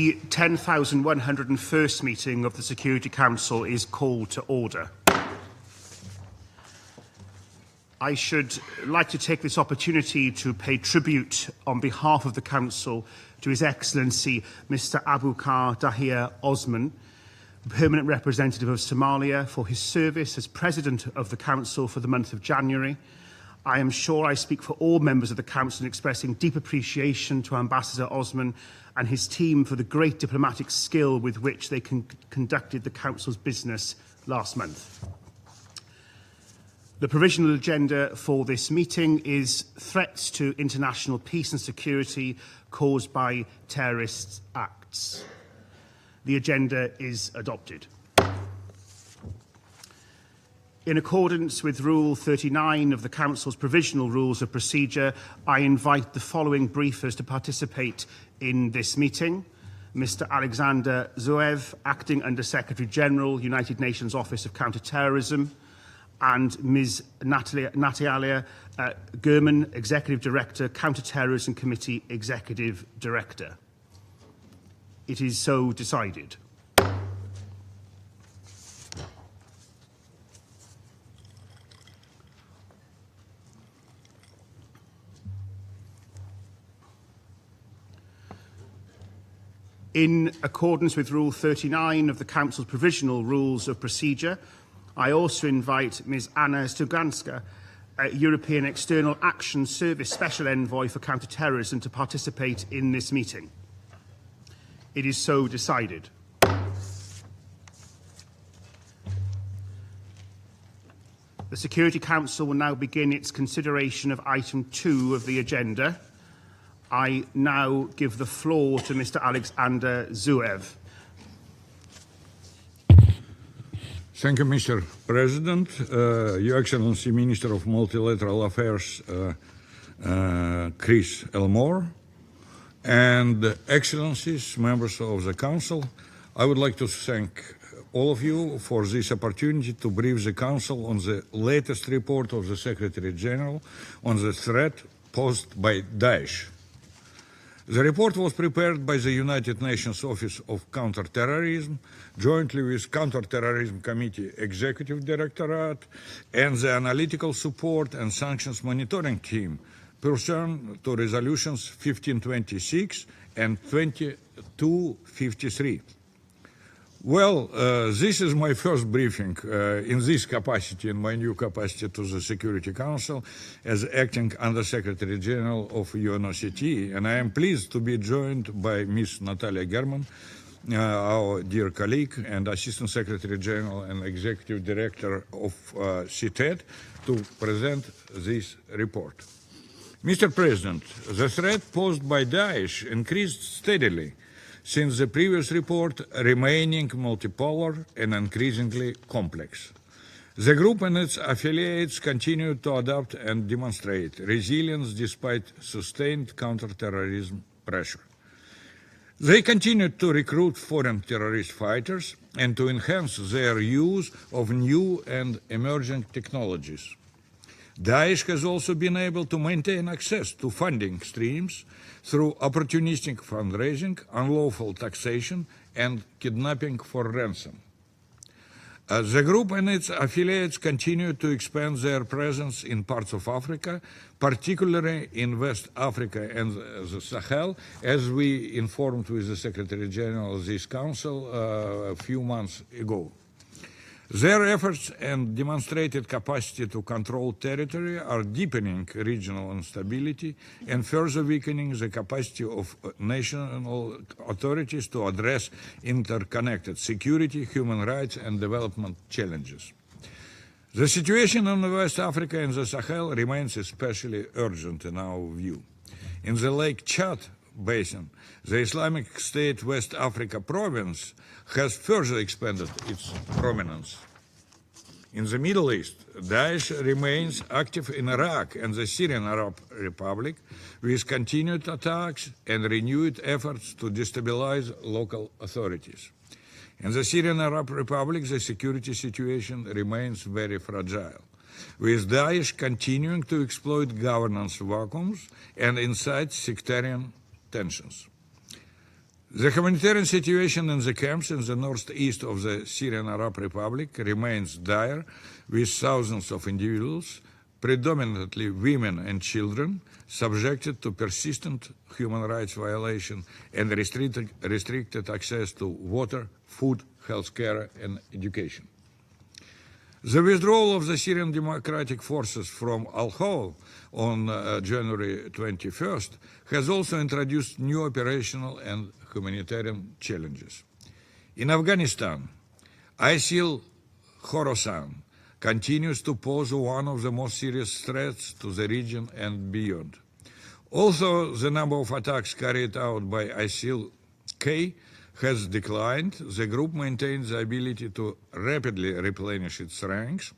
The 10,101st meeting of the Security Council is called to order. I should like to take this opportunity to pay tribute on behalf of the Council to His Excellency Mr Abukar Dahir Osman, Permanent Representative of Somalia, for his service as President of the Council for the month of January. I am sure I speak for all members of the Council in expressing deep appreciation to Ambassador Osman and his team for the great diplomatic skill with which they conducted the Council's business last month. The provisional agenda for this meeting is threats to international peace and security caused by terrorist acts. The agenda is adopted. In accordance with Rule 39 of the Council's Provisional Rules of Procedure, I invite the following briefers to participate in this meeting. Mr Alexander Zoev, Acting Under-Secretary General, United Nations Office of Counter-Terrorism, and Ms Natalia Gurman, Executive Director, Counter-Terrorism Committee Executive Director. It is so decided. In accordance with Rule 39 of the Council's Provisional Rules of Procedure, I also invite Ms Anna Stuganska, European External Action Service Special Envoy for Counter-Terrorism, to participate in this meeting. It is so decided. The Security Council will now begin its consideration of item 2 of the agenda. I now give the floor to Mr Alexander Zoev. Thank you, Mr. President, Your Excellency, Minister of Multilateral Affairs, Chris Elmore, and Excellencies, members of the Council. I would like to thank all of you for this opportunity to brief the Council on the latest report of the Secretary General on the threat posed by Daesh. The report was prepared by the United Nations Office of Counter-Terrorism, jointly with Counter-Terrorism Committee Executive Directorate and the Analytical Support and Sanctions Monitoring Team, pursuant to Resolutions 1526 and 2253. Well, this is my first briefing in this capacity, in my new capacity to the Security Council as Acting Under-Secretary General of UNOCT, and I am pleased to be joined by Ms. Natalia Gurman, our dear colleague and Assistant Secretary General and Executive Director of CTED, to present this report. Mr. President, the threat posed by Daesh increased steadily since the previous report, remaining multipolar and increasingly complex. The group and its affiliates continue to adapt and demonstrate resilience despite sustained counter-terrorism pressure. They continue to recruit foreign terrorist fighters and to enhance their use of new and emerging technologies. Daesh has also been able to maintain access to funding streams through opportunistic fundraising, unlawful taxation, and kidnapping for ransom. The group and its affiliates continue to expand their presence in parts of Africa, particularly in West Africa and the Sahel, as we informed with the Secretary General of this Council a few months ago. Their efforts and demonstrated capacity to control territory are deepening regional instability and further weakening the capacity of national authorities to address interconnected security, human rights, and development challenges. The situation in West Africa and the Sahel remains especially urgent in our view. In the Lake Chad Basin, the Islamic State West Africa province has further expanded its prominence. In the Middle East, Daesh remains active in Iraq and the Syrian Arab Republic, with continued attacks and renewed efforts to destabilize local authorities. In the Syrian Arab Republic, the security situation remains very fragile, with Daesh continuing to exploit governance vacuums and incite sectarian tensions. The humanitarian situation in the camps in the northeast of the Syrian Arab Republic remains dire, with thousands of individuals, predominantly women and children, subjected to persistent human rights violations and restricted access to water, food, healthcare, and education. The withdrawal of the Syrian Democratic Forces from Al-Hol on January 21st has also introduced new operational and humanitarian challenges. In Afghanistan, ISIL Khorasan continues to pose one of the most serious threats to the region and beyond. Although the number of attacks carried out by ISIL-K has declined, the group maintains the ability to rapidly replenish its ranks,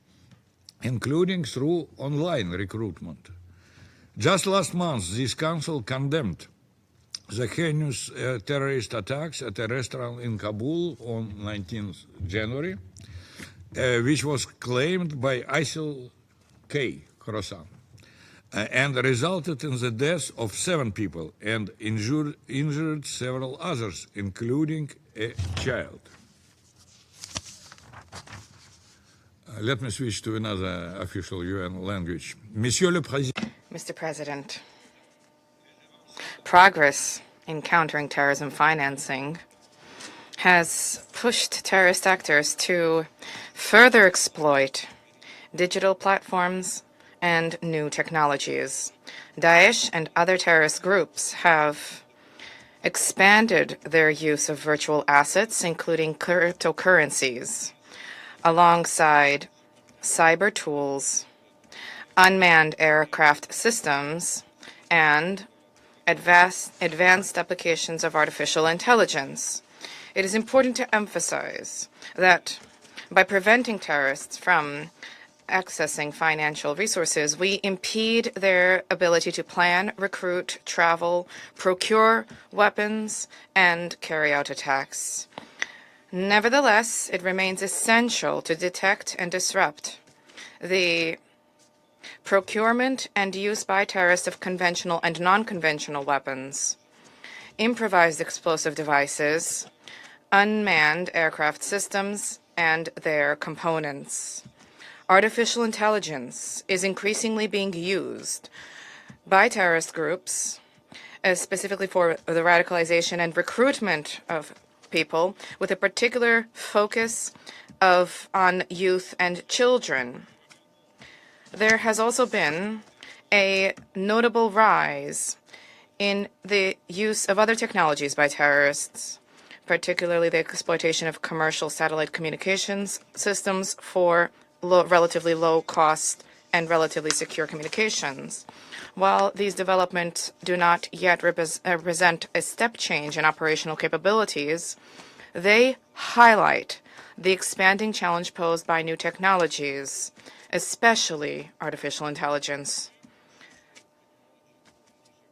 including through online recruitment. Just last month, this council condemned the heinous terrorist attacks at a restaurant in Kabul on 19th January, which was claimed by ISIL-K, Khorasan, and resulted in the death of 7 people and injured several others, including a child. Let me switch to another official UN language. Monsieur le Président. Mr. President, progress in countering terrorism financing has pushed terrorist actors to further exploit digital platforms and new technologies. Daesh and other terrorist groups have expanded their use of virtual assets, including cryptocurrencies, alongside cyber tools, unmanned aircraft systems, and advanced applications of artificial intelligence. It is important to emphasize that by preventing terrorists from accessing financial resources, we impede their ability to plan, recruit, travel, procure weapons, and carry out attacks. Nevertheless, it remains essential to detect and disrupt the procurement and use by terrorists of conventional and non-conventional weapons, improvised explosive devices, unmanned aircraft systems, and their components. Artificial intelligence is increasingly being used by terrorist groups, specifically for the radicalization and recruitment of people, with a particular focus on youth and children. There has also been a notable rise in the use of other technologies by terrorists, particularly the exploitation of commercial satellite communications systems for relatively low cost and relatively secure communications. While these developments do not yet represent a step change in operational capabilities, they highlight the expanding challenge posed by new technologies, especially artificial intelligence.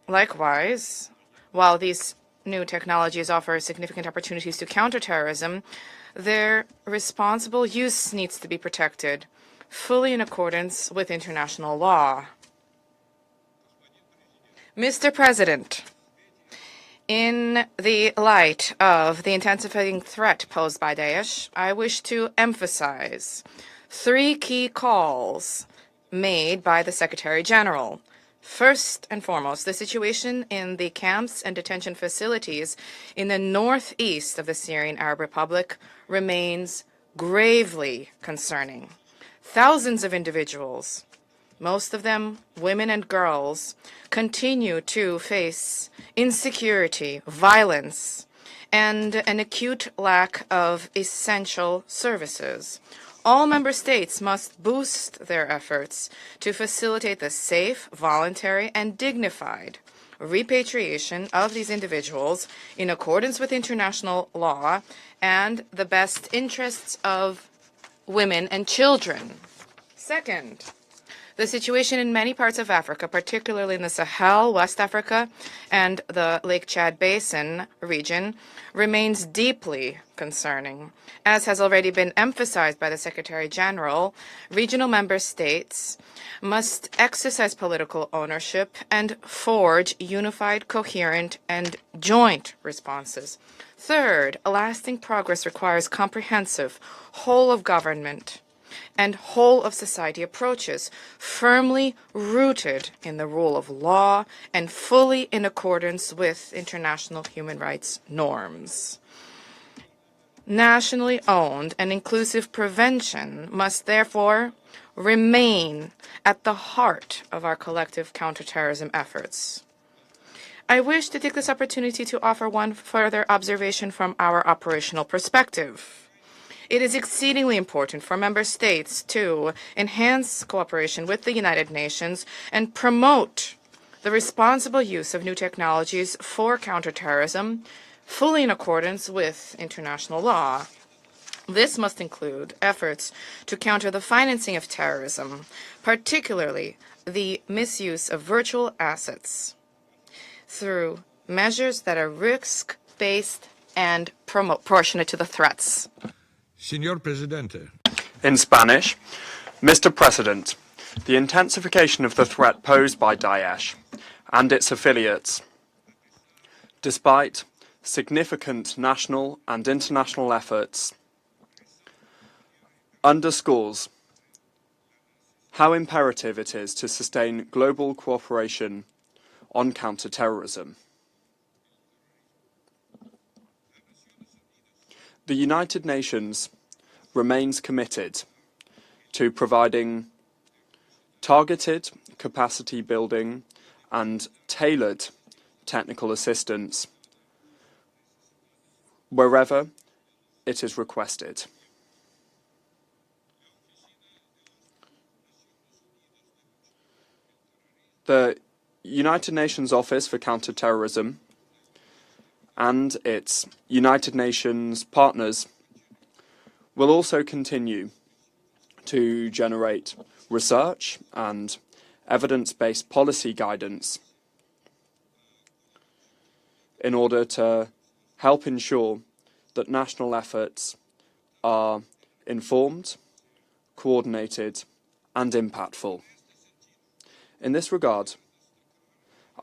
Likewise, while these new technologies offer significant opportunities to counter terrorism, their responsible use needs to be protected, fully in accordance with international law. Mr. President, in the light of the intensifying threat posed by Daesh, I wish to emphasize 3 key calls made by the Secretary General. First and foremost, the situation in the camps and detention facilities in the northeast of the Syrian Arab Republic remains gravely concerning. Thousands of individuals, most of them women and girls, continue to face insecurity, violence, and an acute lack of essential services. All member states must boost their efforts to facilitate the safe, voluntary, and dignified repatriation of these individuals in accordance with international law and the best interests of women and children. Second, The situation in many parts of Africa, particularly in the Sahel, West Africa, and the Lake Chad Basin region, remains deeply concerning. As has already been emphasized by the Secretary General, regional member states must exercise political ownership and forge unified, coherent, and joint responses. Third, lasting progress requires comprehensive, whole-of-government and whole-of-society approaches, firmly rooted in the rule of law and fully in accordance with international human rights norms. Nationally owned and inclusive prevention must therefore remain at the heart of our collective counterterrorism efforts. I wish to take this opportunity to offer one further observation from our operational perspective. It is exceedingly important for member states to enhance cooperation with the United Nations and promote the responsible use of new technologies for counterterrorism, fully in accordance with international law. This must include efforts to counter the financing of terrorism, particularly the misuse of virtual assets, through measures that are risk-based and proportionate to the threats. Señor Presidente. In Spanish, Mr. President, the intensification of the threat posed by Daesh and its affiliates, despite significant national and international efforts, underscores how imperative it is to sustain global cooperation on counter-terrorism. The United Nations remains committed to providing targeted capacity building and tailored technical assistance wherever it is requested. The United Nations Office for Counterterrorism and its United Nations partners will also continue to generate research and evidence-based policy guidance in order to help ensure that national efforts are informed, coordinated, and impactful. In this regard,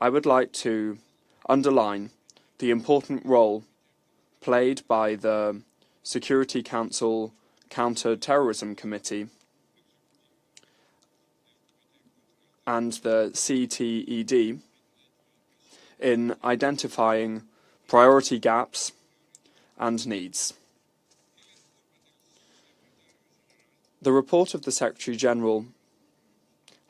I would like to underline the important role played by the Security Council Counter-Terrorism Committee and the CTED in identifying priority gaps and needs. The report of the Secretary General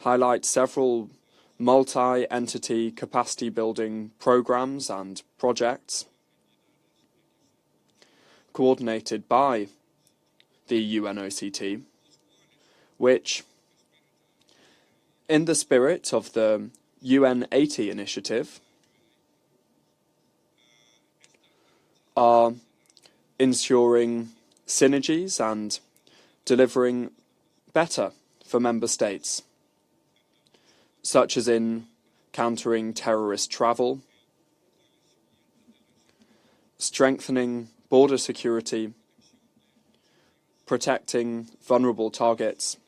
highlights several multi-entity capacity building programs and projects coordinated by the UNOCT, which, in the spirit of the UN80 initiative, are ensuring synergies and delivering better for member states, such as in countering terrorist travel, strengthening border security, protecting vulnerable targets,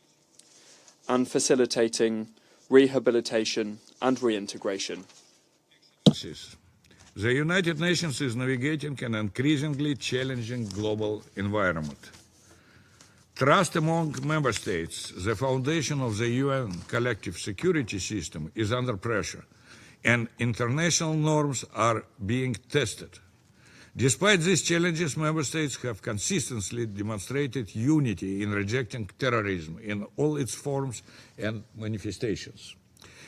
and facilitating rehabilitation and reintegration. The United Nations is navigating an increasingly challenging global environment. Trust among member states, the foundation of the UN collective security system, is under pressure, and international norms are being tested. Despite these challenges, member states have consistently demonstrated unity in rejecting terrorism in all its forms and manifestations.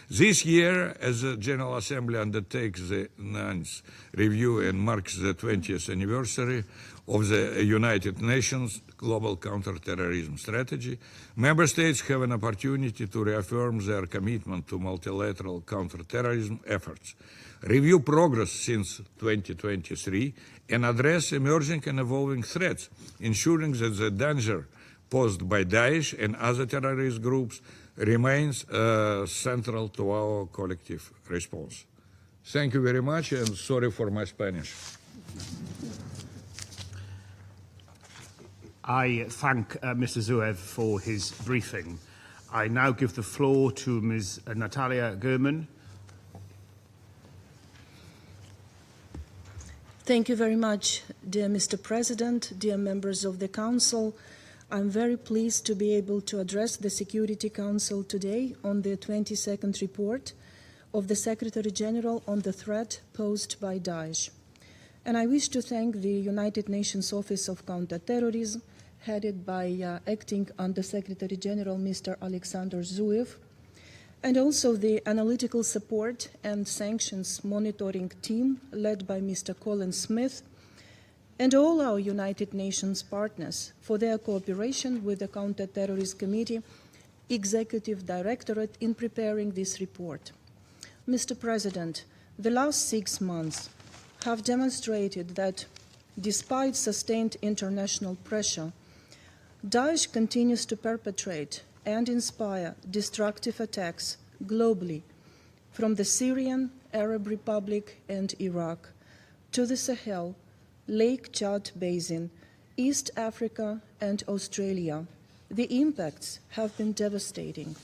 This year, as the General Assembly undertakes the 9th review and marks the 20th anniversary of the United Nations Global Counterterrorism Strategy, member states have an opportunity to reaffirm their commitment to multilateral counterterrorism efforts, review progress since 2023, and address emerging and evolving threats, ensuring that the danger posed by Daesh and other terrorist groups remains central to our collective response. Thank you very much, and sorry for my Spanish. I thank Mr. Zuev for his briefing. I now give the floor to Ms. Natalia Gurman. Thank you very much, dear Mr. President, dear members of the Council. I'm very pleased to be able to address the Security Council today on the 22nd report of the Secretary General on the threat posed by Daesh. And I wish to thank the United Nations Office of Counterterrorism, headed by Acting Under-Secretary General Mr. Alexander Zuev, and also the Analytical Support and Sanctions Monitoring Team, led by Mr. Colin Smith, and all our United Nations partners for their cooperation with the Counterterrorism Committee Executive Directorate in preparing this report. Mr. President, the last 6 months have demonstrated that, despite sustained international pressure, Daesh continues to perpetrate and inspire destructive attacks globally, from the Syrian, Arab Republic and Iraq to the Sahel, Lake Chad Basin, East Africa and Australia. The impacts have been devastating.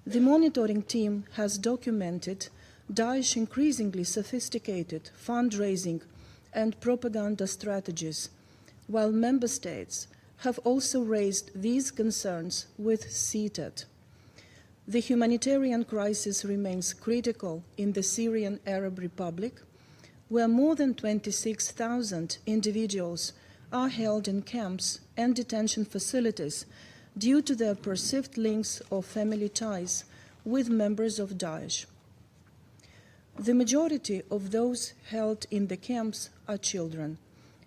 The monitoring team has documented Daesh's increasingly sophisticated fundraising and propaganda strategies, while member states have also raised these concerns with CTAD. The humanitarian crisis remains critical in the Syrian Arab Republic, where more than 26,000 individuals are held in camps and detention facilities due to their perceived links or family ties with members of Daesh. The majority of those held in the camps are children,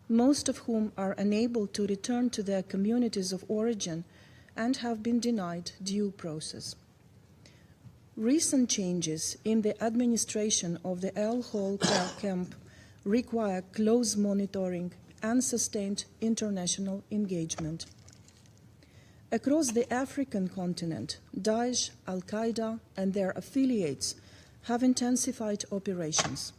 most of whom are unable to return to their communities of origin and have been denied due process. Recent changes in the administration of the Al Hol camp require close monitoring and sustained international engagement. Across the African continent, Daesh, Al-Qaeda, and their affiliates have intensified operations.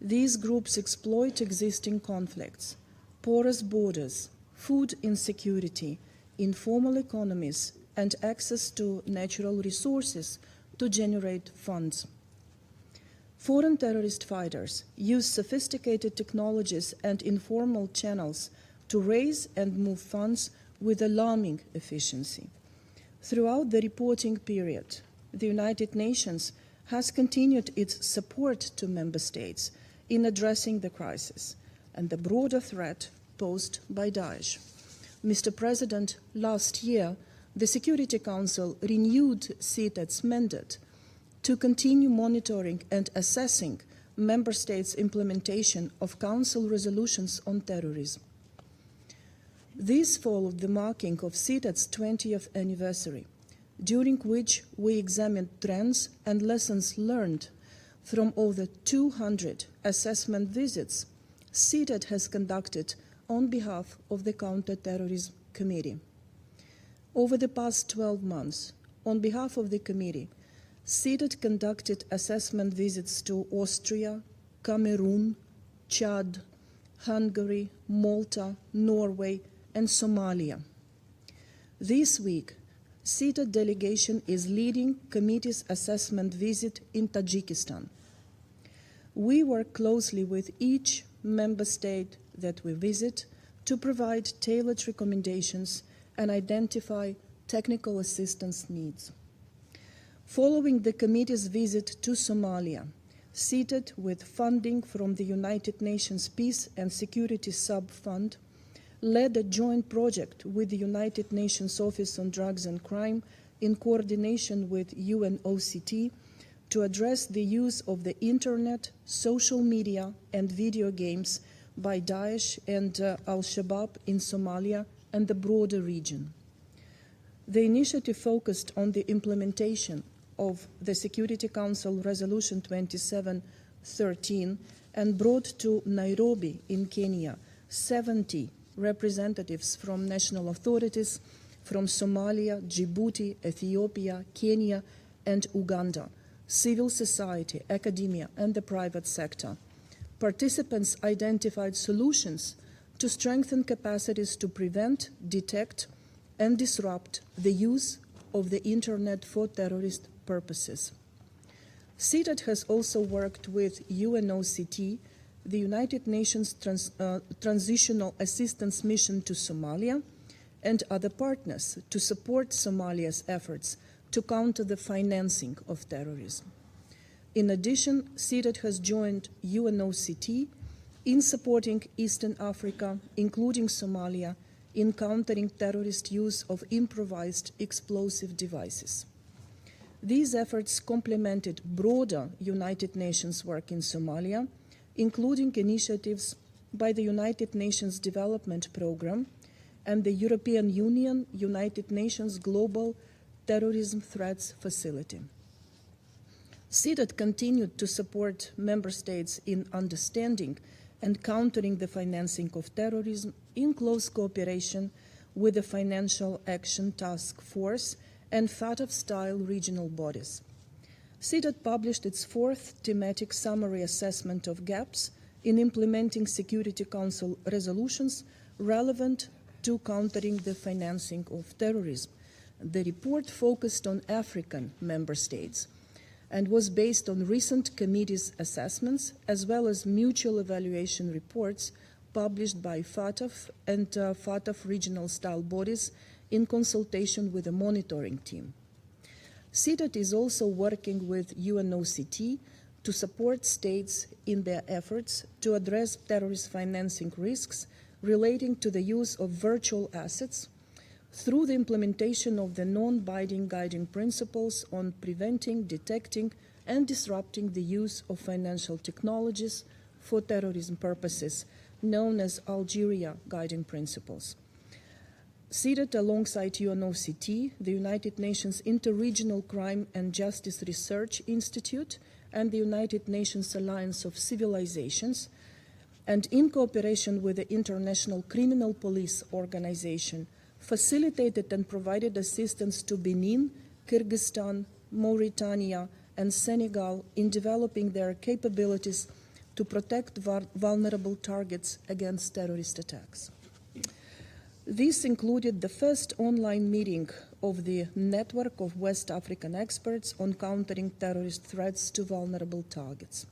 These groups exploit existing conflicts, porous borders, food insecurity, informal economies, and access to natural resources to generate funds. Foreign terrorist fighters use sophisticated technologies and informal channels to raise and move funds with alarming efficiency. Throughout the reporting period, the United Nations has continued its support to member states in addressing the crisis and the broader threat posed by Daesh. Mr. President, last year, the Security Council renewed CTAD's mandate to continue monitoring and assessing member states' implementation of Council resolutions on terrorism. This followed the marking of CTAD's 20th anniversary, during which we examined trends and lessons learned from over 200 assessment visits CTAD has conducted on behalf of the Counterterrorism Committee. Over the past 12 months, on behalf of the committee, CTAD conducted assessment visits to Austria, Cameroon, Chad, Hungary, Malta, Norway, and Somalia. This week, CTAD delegation is leading committee's assessment visit in Tajikistan. We work closely with each member state that we visit to provide tailored recommendations and identify technical assistance needs. Following the committee's visit to Somalia, CTAD, with funding from the United Nations Peace and Security Sub-Fund, led a joint project with the United Nations Office on Drugs and Crime in coordination with UNOCT to address the use of the internet, social media, and video games by Daesh and Al-Shabaab in Somalia and the broader region. The initiative focused on the implementation of the Security Council Resolution 2713 and brought to Nairobi in Kenya 70 representatives from national authorities, from Somalia, Djibouti, Ethiopia, Kenya, and Uganda, civil society, academia, and the private sector. Participants identified solutions to strengthen capacities to prevent, detect, and disrupt the use of the Internet for terrorist purposes. CITAD has also worked with UNOCT, the United Nations Transitional Assistance Mission to Somalia, and other partners to support Somalia's efforts to counter the financing of terrorism. In addition, CITAD has joined UNOCT in supporting Eastern Africa, including Somalia, in countering terrorist use of improvised explosive devices. These efforts complemented broader United Nations work in Somalia, including initiatives by the United Nations Development Programme and the European Union United Nations Global Terrorism Threats Facility. CITAD continued to support member states in understanding and countering the financing of terrorism in close cooperation with the Financial Action Task Force and FATF-style regional bodies. CITAD published its fourth thematic summary assessment of gaps in implementing Security Council resolutions relevant to countering the financing of terrorism. The report focused on African member states and was based on recent committee's assessments as well as mutual evaluation reports published by FATF and FATF regional style bodies in consultation with a monitoring team. CITAD is also working with UNOCT to support states in their efforts to address terrorist financing risks relating to the use of virtual assets through the implementation of the non-binding guiding principles on preventing, detecting, and disrupting the use of financial technologies for terrorism purposes, known as Algeria Guiding Principles. CITAD, alongside UNOCT, the United Nations Interregional Crime and Justice Research Institute, and the United Nations Alliance of Civilizations, and in cooperation with the International Criminal Police Organization, facilitated and provided assistance to Benin, Kyrgyzstan, Mauritania, and Senegal in developing their capabilities to protect vulnerable targets against terrorist attacks. This included the first online meeting of the network of West African experts on countering terrorist threats to vulnerable targets.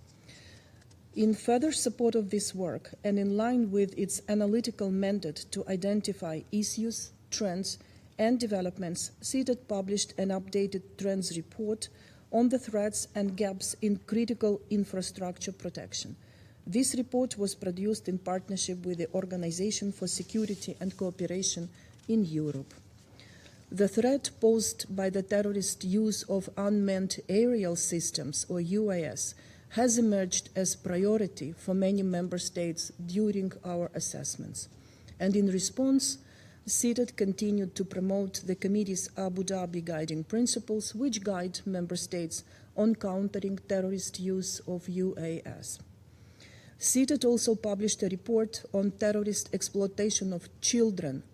In further support of this work and in line with its analytical mandate to identify issues, trends, and developments, CITAD published an updated trends report on the threats and gaps in critical infrastructure protection. This report was produced in partnership with the Organization for Security and Cooperation in Europe. The threat posed by the terrorist use of unmanned aerial systems, or UAS, has emerged as priority for many member states during our assessments. And in response, CITAD continued to promote the committee's Abu Dhabi guiding principles, which guide member states on countering terrorist use of UAS. CITAD also published a report on terrorist exploitation of children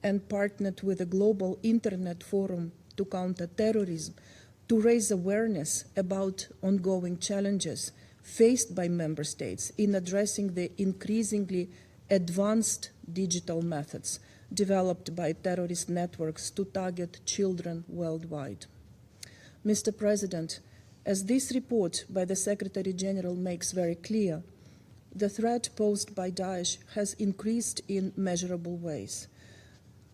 and partnered with a global internet forum to counter terrorism to raise awareness about ongoing challenges faced by member states in addressing the increasingly advanced digital methods developed by terrorist networks to target children worldwide. Mr. President, as this report by the Secretary General makes very clear, the threat posed by Daesh has increased in measurable ways.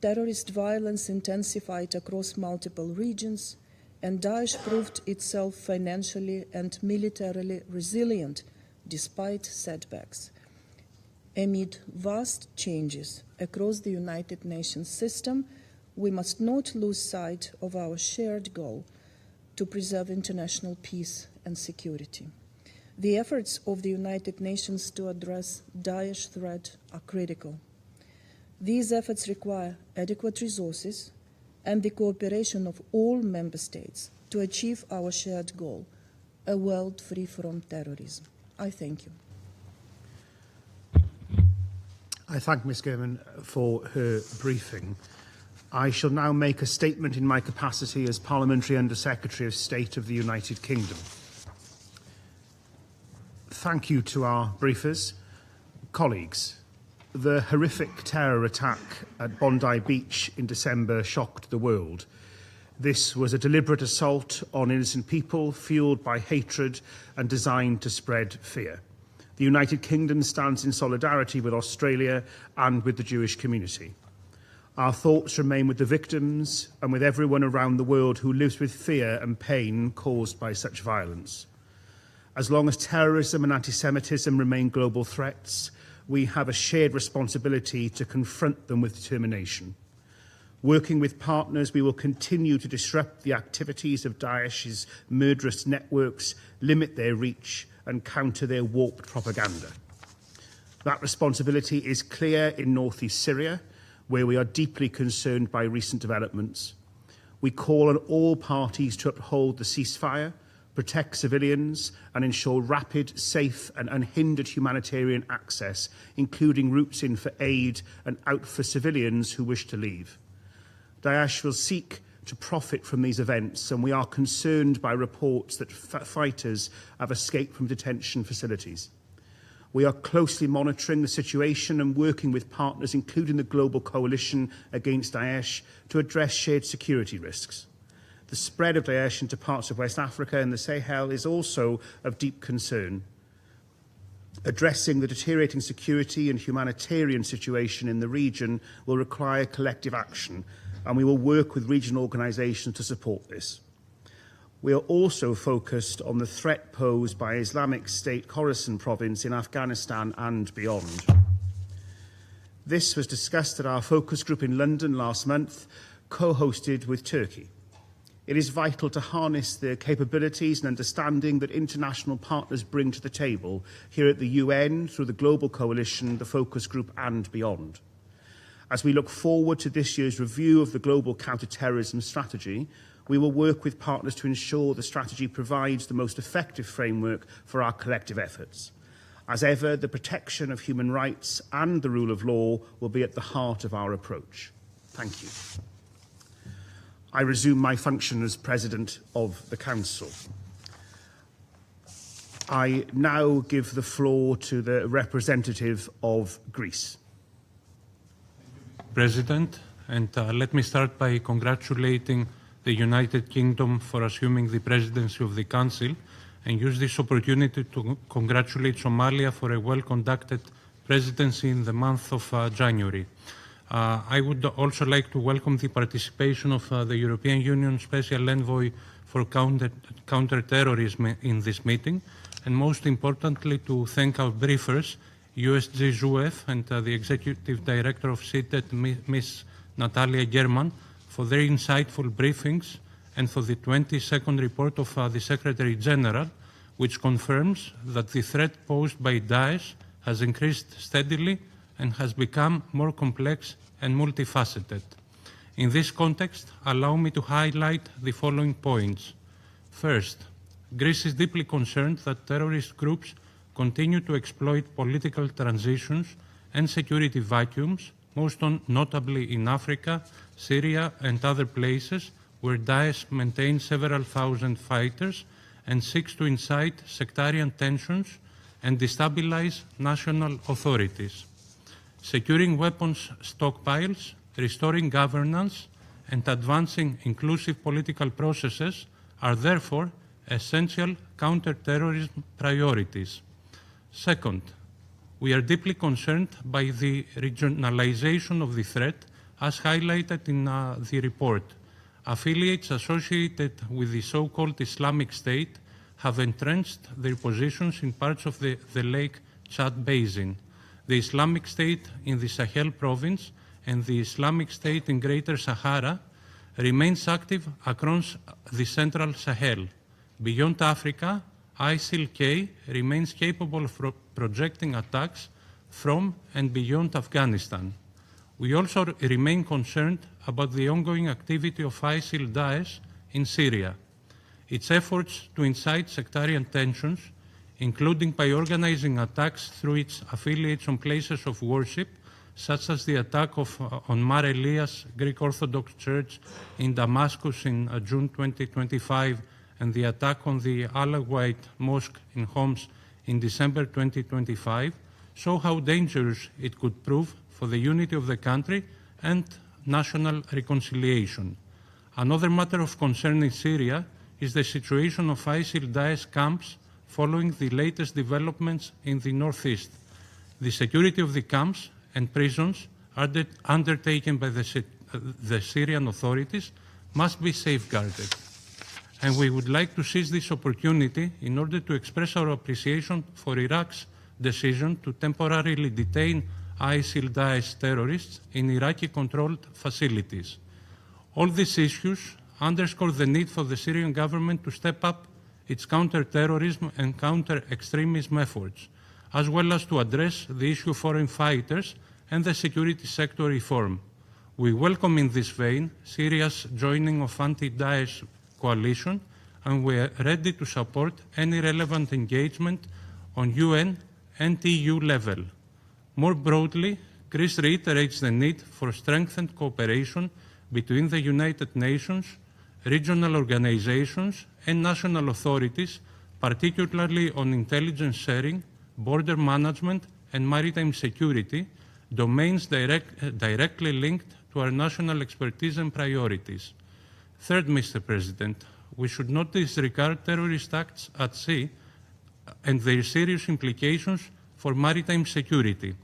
Terrorist violence intensified across multiple regions, and Daesh proved itself financially and militarily resilient despite setbacks. Amid vast changes across the United Nations system, we must not lose sight of our shared goal to preserve international peace and security. The efforts of the United Nations to address Daesh threat are critical. These efforts require adequate resources and the cooperation of all member states to achieve our shared goal, a world free from terrorism. I thank you. I thank Ms. Gurman for her briefing. I shall now make a statement in my capacity as Parliamentary Under-Secretary of State of the United Kingdom. Thank you to our briefers. Colleagues, the horrific terror attack at Bondi Beach in December shocked the world. This was a deliberate assault on innocent people, fueled by hatred and designed to spread fear. The United Kingdom stands in solidarity with Australia and with the Jewish community. Our thoughts remain with the victims and with everyone around the world who lives with fear and pain caused by such violence. As long as terrorism and anti-Semitism remain global threats, we have a shared responsibility to confront them with determination. Working with partners, we will continue to disrupt the activities of Daesh's murderous networks, limit their reach, and counter their warped propaganda. That responsibility is clear in northeast Syria, where we are deeply concerned by recent developments. We call on all parties to uphold the ceasefire, protect civilians, and ensure rapid, safe, and unhindered humanitarian access, including routes in for aid and out for civilians who wish to leave. Daesh will seek to profit from these events, and we are concerned by reports that fighters have escaped from detention facilities. We are closely monitoring the situation and working with partners, including the Global Coalition Against Daesh, to address shared security risks. The spread of Daesh into parts of West Africa and the Sahel is also of deep concern. Addressing the deteriorating security and humanitarian situation in the region will require collective action, and we will work with regional organisations to support this. We are also focused on the threat posed by Islamic State Khorasan province in Afghanistan and beyond. This was discussed at our focus group in London last month, co-hosted with Turkey. It is vital to harness the capabilities and understanding that international partners bring to the table here at the UN, through the Global Coalition, the focus group and beyond. As we look forward to this year's review of the Global Counter-Terrorism Strategy, we will work with partners to ensure the strategy provides the most effective framework for our collective efforts. As ever, the protection of human rights and the rule of law will be at the heart of our approach. Thank you. I resume my function as President of the Council. I now give the floor to the representative of Greece. President, and let me start by congratulating the United Kingdom for assuming the presidency of the Council, and use this opportunity to congratulate Somalia for a well-conducted presidency in the month of January. I would also like to welcome the participation of the European Union Special Envoy for Counter-Terrorism in this meeting, and most importantly to thank our briefers, USG ZUEF and the Executive Director of CITED, Ms. Natalia German, for their insightful briefings, and for the 22nd report of the Secretary General, which confirms that the threat posed by Daesh has increased steadily and has become more complex and multifaceted. In this context, allow me to highlight the following points. First, Greece is deeply concerned that terrorist groups continue to exploit political transitions and security vacuums, most notably in Africa, Syria, and other places where Daesh maintains several thousand fighters and seeks to incite sectarian tensions and destabilize national authorities. Securing weapons stockpiles, restoring governance, and advancing inclusive political processes are therefore essential counter-terrorism priorities. Second, we are deeply concerned by the regionalization of the threat, as highlighted in the report. Affiliates associated with the so-called Islamic State have entrenched their positions in parts of the Lake Chad Basin. The Islamic State in the Sahel province and the Islamic State in Greater Sahara remains active across the Central Sahel. Beyond Africa, ISIL-K remains capable of projecting attacks from and beyond Afghanistan. We also remain concerned about the ongoing activity of ISIL-Daesh in Syria. Its efforts to incite sectarian tensions, including by organizing attacks through its affiliates on places of worship, such as the attack on Mar Elias Greek Orthodox Church in Damascus in June 2025 and the attack on the Alawite Mosque in Homs in December 2025, show how dangerous it could prove for the unity of the country and national reconciliation. Another matter of concern in Syria is the situation of ISIL-Daesh camps following the latest developments in the northeast. The security of the camps and prisons undertaken by the Syrian authorities must be safeguarded. And we would like to seize this opportunity in order to express our appreciation for Iraq's decision to temporarily detain ISIL-Daesh terrorists in Iraqi-controlled facilities. All these issues underscore the need for the Syrian government to step up its counter-terrorism and counter-extremism efforts, as well as to address the issue of foreign fighters and the security sector reform. We welcome in this vein Syria's joining of anti-Daesh coalition, and we are ready to support any relevant engagement on UN and EU level. More broadly, Greece reiterates the need for strengthened cooperation between the United Nations, regional organizations, and national authorities, particularly on intelligence sharing, border management, and maritime security, domains directly linked to our national expertise and priorities. Third, Mr. President, we should not disregard terrorist acts at sea and their serious implications for maritime security.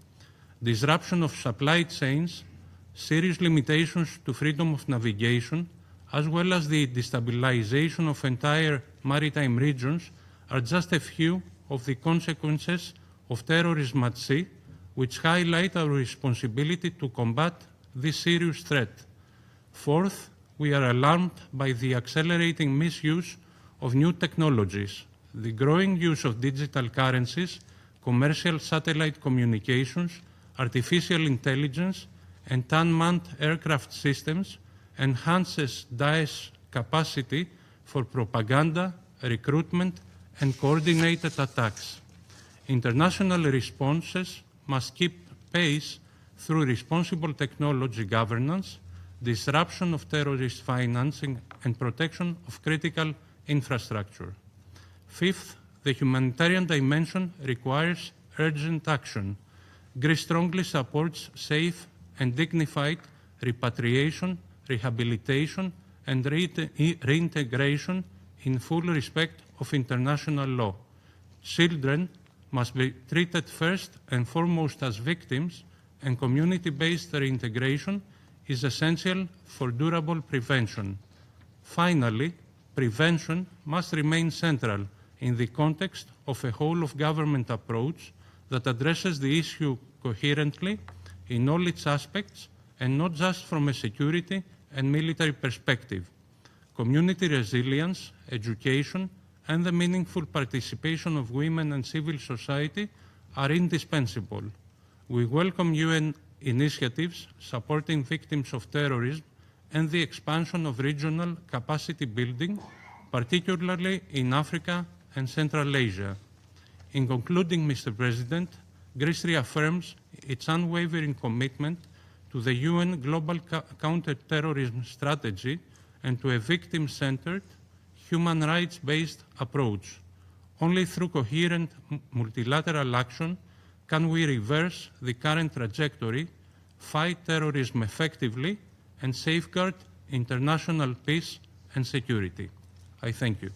Disruption of supply chains, serious limitations to freedom of navigation, as well as the destabilization of entire maritime regions are just a few of the consequences of terrorism at sea, which highlight our responsibility to combat this serious threat. Fourth, we are alarmed by the accelerating misuse of new technologies, the growing use of digital currencies, commercial satellite communications, artificial intelligence, and unmanned aircraft systems enhances Daesh's capacity for propaganda, recruitment, and coordinated attacks. International responses must keep pace through responsible technology governance, disruption of terrorist financing, and protection of critical infrastructure. Fifth, the humanitarian dimension requires urgent action. Greece strongly supports safe and dignified repatriation, rehabilitation, and reintegration in full respect of international law. Children must be treated first and foremost as victims, and community-based reintegration is essential for durable prevention. Finally, prevention must remain central in the context of a whole-of-government approach that addresses the issue coherently in all its aspects and not just from a security and military perspective. Community resilience, education, and the meaningful participation of women and civil society are indispensable. We welcome UN initiatives supporting victims of terrorism and the expansion of regional capacity building, particularly in Africa and Central Asia. In concluding, Mr. President, Greece reaffirms its unwavering commitment to the UN Global Counter-Terrorism Strategy and to a victim-centered, human rights-based approach. Only through coherent multilateral action can we reverse the current trajectory, fight terrorism effectively, and safeguard international peace and security. I thank you.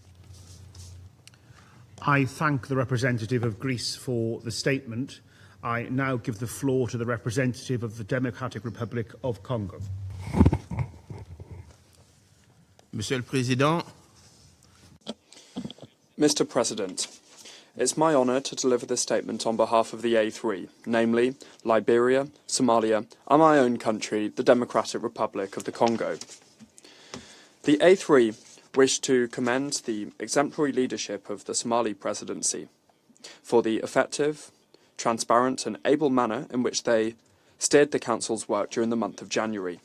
I thank the representative of Greece for the statement. I now give the floor to the representative of the Democratic Republic of Congo. Monsieur le Président. Mr. President, it's my honour to deliver this statement on behalf of the A3, namely Liberia, Somalia, and my own country, the Democratic Republic of the Congo. The A3 wish to commend the exemplary leadership of the Somali presidency for the effective, transparent and able manner in which they steered the Council's work during the month of January.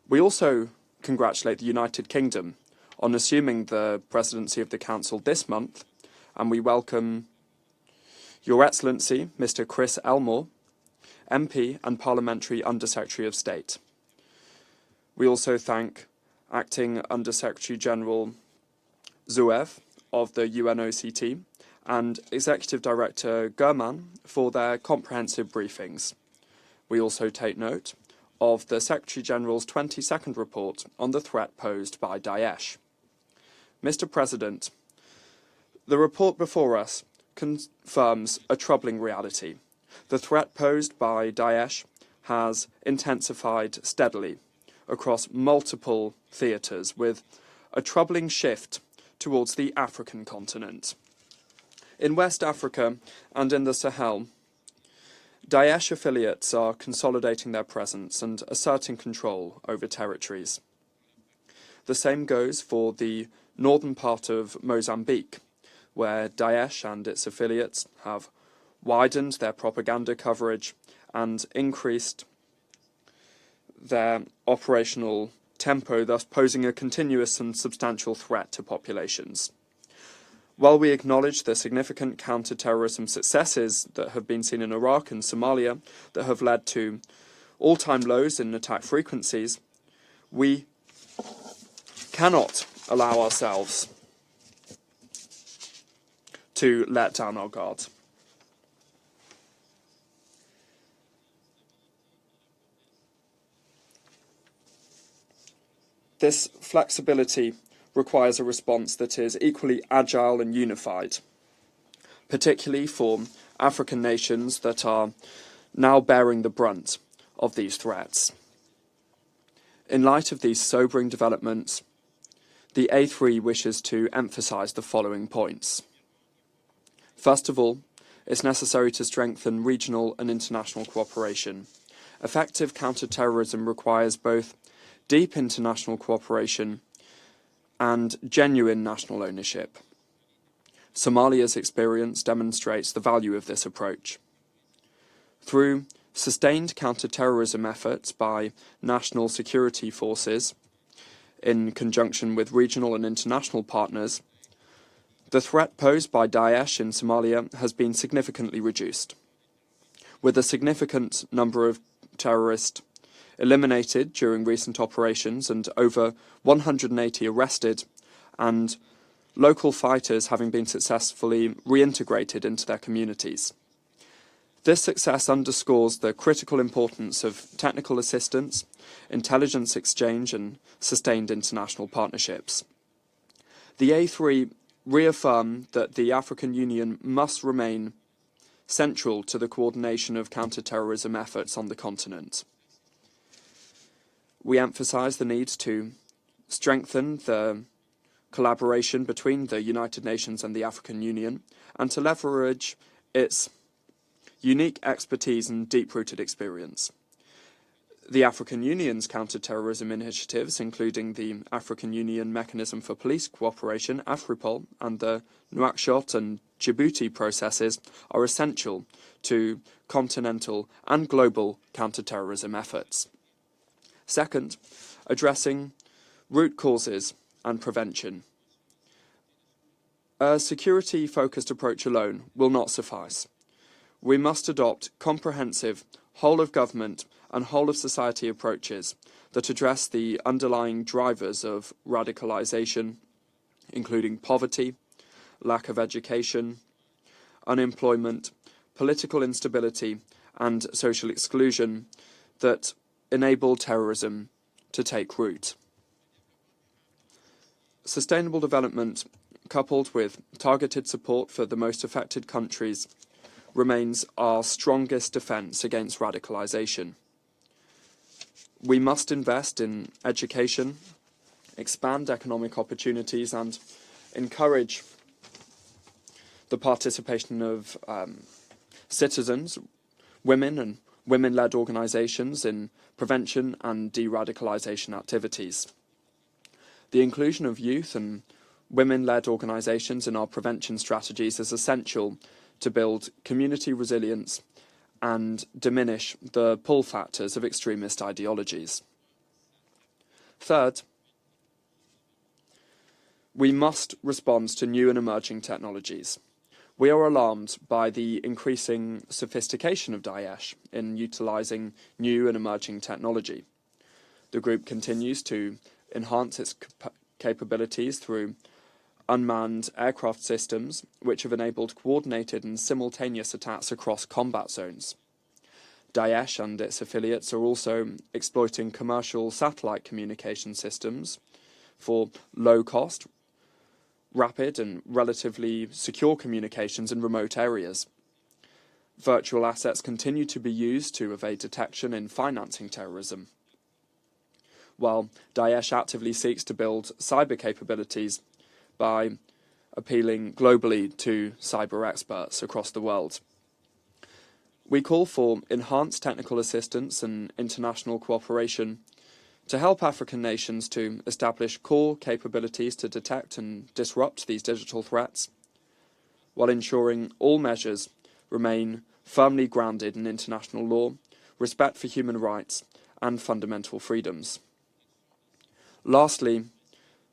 We also congratulate the United Kingdom on assuming the presidency of the Council this month, and we welcome Your Excellency, Mr. Chris Elmore, MP and Parliamentary Under-Secretary of State. We also thank Acting Under-Secretary General Zuev of the UNOCT and Executive Director German for their comprehensive briefings. We also take note of the Secretary-General's 22nd report on the threat posed by Daesh. Mr. President, the report before us confirms a troubling reality. The threat posed by Daesh has intensified steadily across multiple theatres, with a troubling shift towards the African continent. In West Africa and in the Sahel, Daesh affiliates are consolidating their presence and asserting control over territories. The same goes for the northern part of Mozambique, where Daesh and its affiliates have widened their propaganda coverage and increased their operational tempo, thus posing a continuous and substantial threat to populations. While we acknowledge the significant counter-terrorism successes that have been seen in Iraq and Somalia that have led to all-time lows in attack frequencies, we cannot allow ourselves to let down our guard. This flexibility requires a response that is equally agile and unified, particularly for African nations that are now bearing the brunt of these threats. In light of these sobering developments, the A3 wishes to emphasise the following points. First of all, it's necessary to strengthen regional and international cooperation. Effective counter-terrorism requires both deep international cooperation and genuine national ownership. Somalia's experience demonstrates the value of this approach. Through sustained counter-terrorism efforts by national security forces, in conjunction with regional and international partners, the threat posed by Daesh in Somalia has been significantly reduced, with a significant number of terrorists eliminated during recent operations and over 180 arrested, and local fighters having been successfully reintegrated into their communities. This success underscores the critical importance of technical assistance, intelligence exchange and sustained international partnerships. The A3 reaffirm that the African Union must remain central to the coordination of counter-terrorism efforts on the continent. We emphasise the need to strengthen the collaboration between the United Nations and the African Union, and to leverage its unique expertise and deep-rooted experience. The African Union's counter-terrorism initiatives, including the African Union Mechanism for Police Cooperation, AFRIPOL, and the Nouakchott and Djibouti processes, are essential to continental and global counter-terrorism efforts. Second, addressing root causes and prevention. A security-focused approach alone will not suffice. We must adopt comprehensive, whole-of-government and whole-of-society approaches that address the underlying drivers of radicalisation, including poverty, lack of education, unemployment, political instability and social exclusion that enable terrorism to take root. Sustainable development, coupled with targeted support for the most affected countries, remains our strongest defence against radicalisation. We must invest in education, expand economic opportunities and encourage the participation of citizens, women and women-led organisations in prevention and de-radicalisation activities. The inclusion of youth and women-led organisations in our prevention strategies is essential to build community resilience and diminish the pull factors of extremist ideologies. Third, we must respond to new and emerging technologies. We are alarmed by the increasing sophistication of Daesh in utilising new and emerging technology. The group continues to enhance its capabilities through unmanned aircraft systems, which have enabled coordinated and simultaneous attacks across combat zones. Daesh and its affiliates are also exploiting commercial satellite communication systems for low-cost, rapid and relatively secure communications in remote areas. Virtual assets continue to be used to evade detection in financing terrorism, while Daesh actively seeks to build cyber capabilities by appealing globally to cyber experts across the world. We call for enhanced technical assistance and international cooperation to help African nations to establish core capabilities to detect and disrupt these digital threats, while ensuring all measures remain firmly grounded in international law, respect for human rights and fundamental freedoms. Lastly,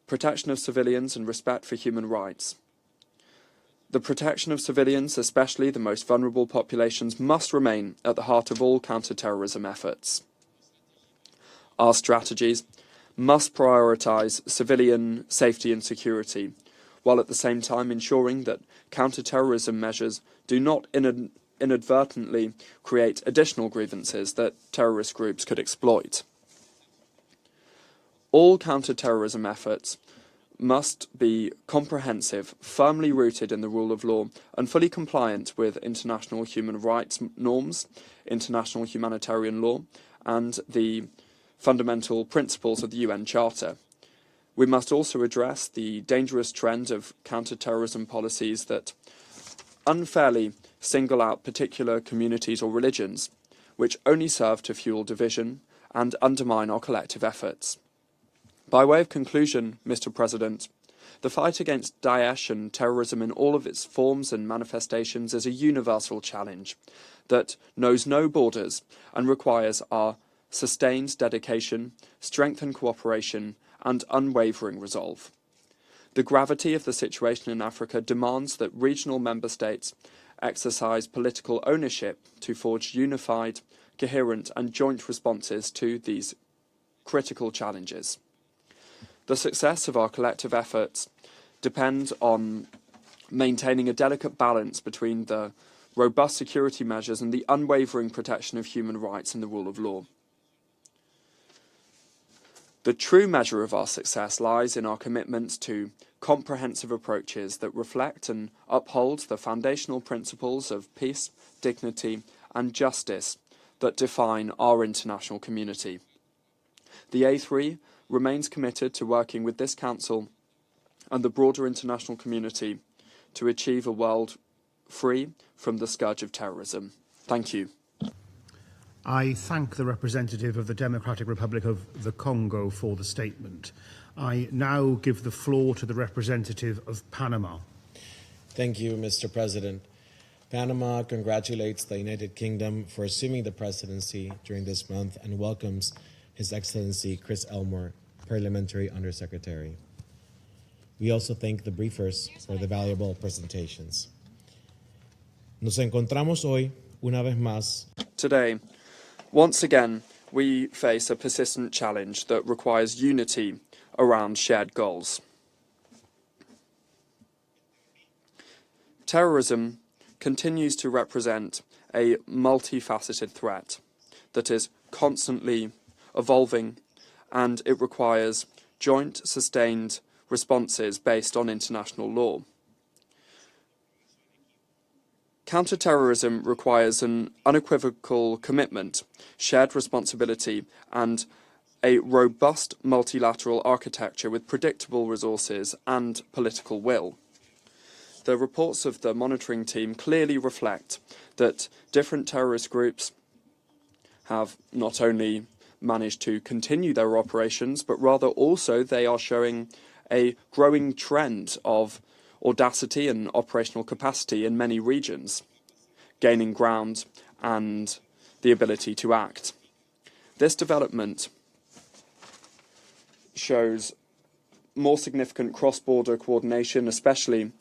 protection of civilians and respect for human rights. The protection of civilians, especially the most vulnerable populations, must remain at the heart of all counter-terrorism efforts. Our strategies must prioritise civilian safety and security, while at the same time ensuring that counter-terrorism measures do not inadvertently create additional grievances that terrorist groups could exploit. All counter-terrorism efforts must be comprehensive, firmly rooted in the rule of law, and fully compliant with international human rights norms, international humanitarian law, and the fundamental principles of the UN Charter. We must also address the dangerous trend of counter-terrorism policies that unfairly single out particular communities or religions, which only serve to fuel division and undermine our collective efforts. By way of conclusion, Mr. President, the fight against Daesh and terrorism in all of its forms and manifestations is a universal challenge that knows no borders and requires our sustained dedication, strengthened cooperation, and unwavering resolve. The gravity of the situation in Africa demands that regional member states exercise political ownership to forge unified, coherent, and joint responses to these critical challenges. The success of our collective efforts depend on maintaining a delicate balance between the robust security measures and the unwavering protection of human rights and the rule of law. The true measure of our success lies in our commitment to comprehensive approaches that reflect and uphold the foundational principles of peace, dignity, and justice that define our international community. The A3 remains committed to working with this Council and the broader international community to achieve a world free from the scourge of terrorism. Thank you. I thank the representative of the Democratic Republic of the Congo for the statement. I now give the floor to the representative of Panama. Thank you, Mr. President. Panama congratulates the United Kingdom for assuming the presidency during this month and welcomes His Excellency Chris Elmore, Parliamentary Undersecretary. We also thank the briefers for the valuable presentations. Nos encontramos hoy, una vez más. Today, once again, we face a persistent challenge that requires unity around shared goals. Terrorism continues to represent a multifaceted threat that is constantly evolving, and it requires joint, sustained responses based on international law. Counter-terrorism requires an unequivocal commitment, shared responsibility, and a robust multilateral architecture with predictable resources and political will. The reports of the monitoring team clearly reflect that different terrorist groups have not only managed to continue their operations, but rather also they are showing a growing trend of audacity and operational capacity in many regions, gaining ground and the ability to act. This development shows more significant cross-border coordination, especially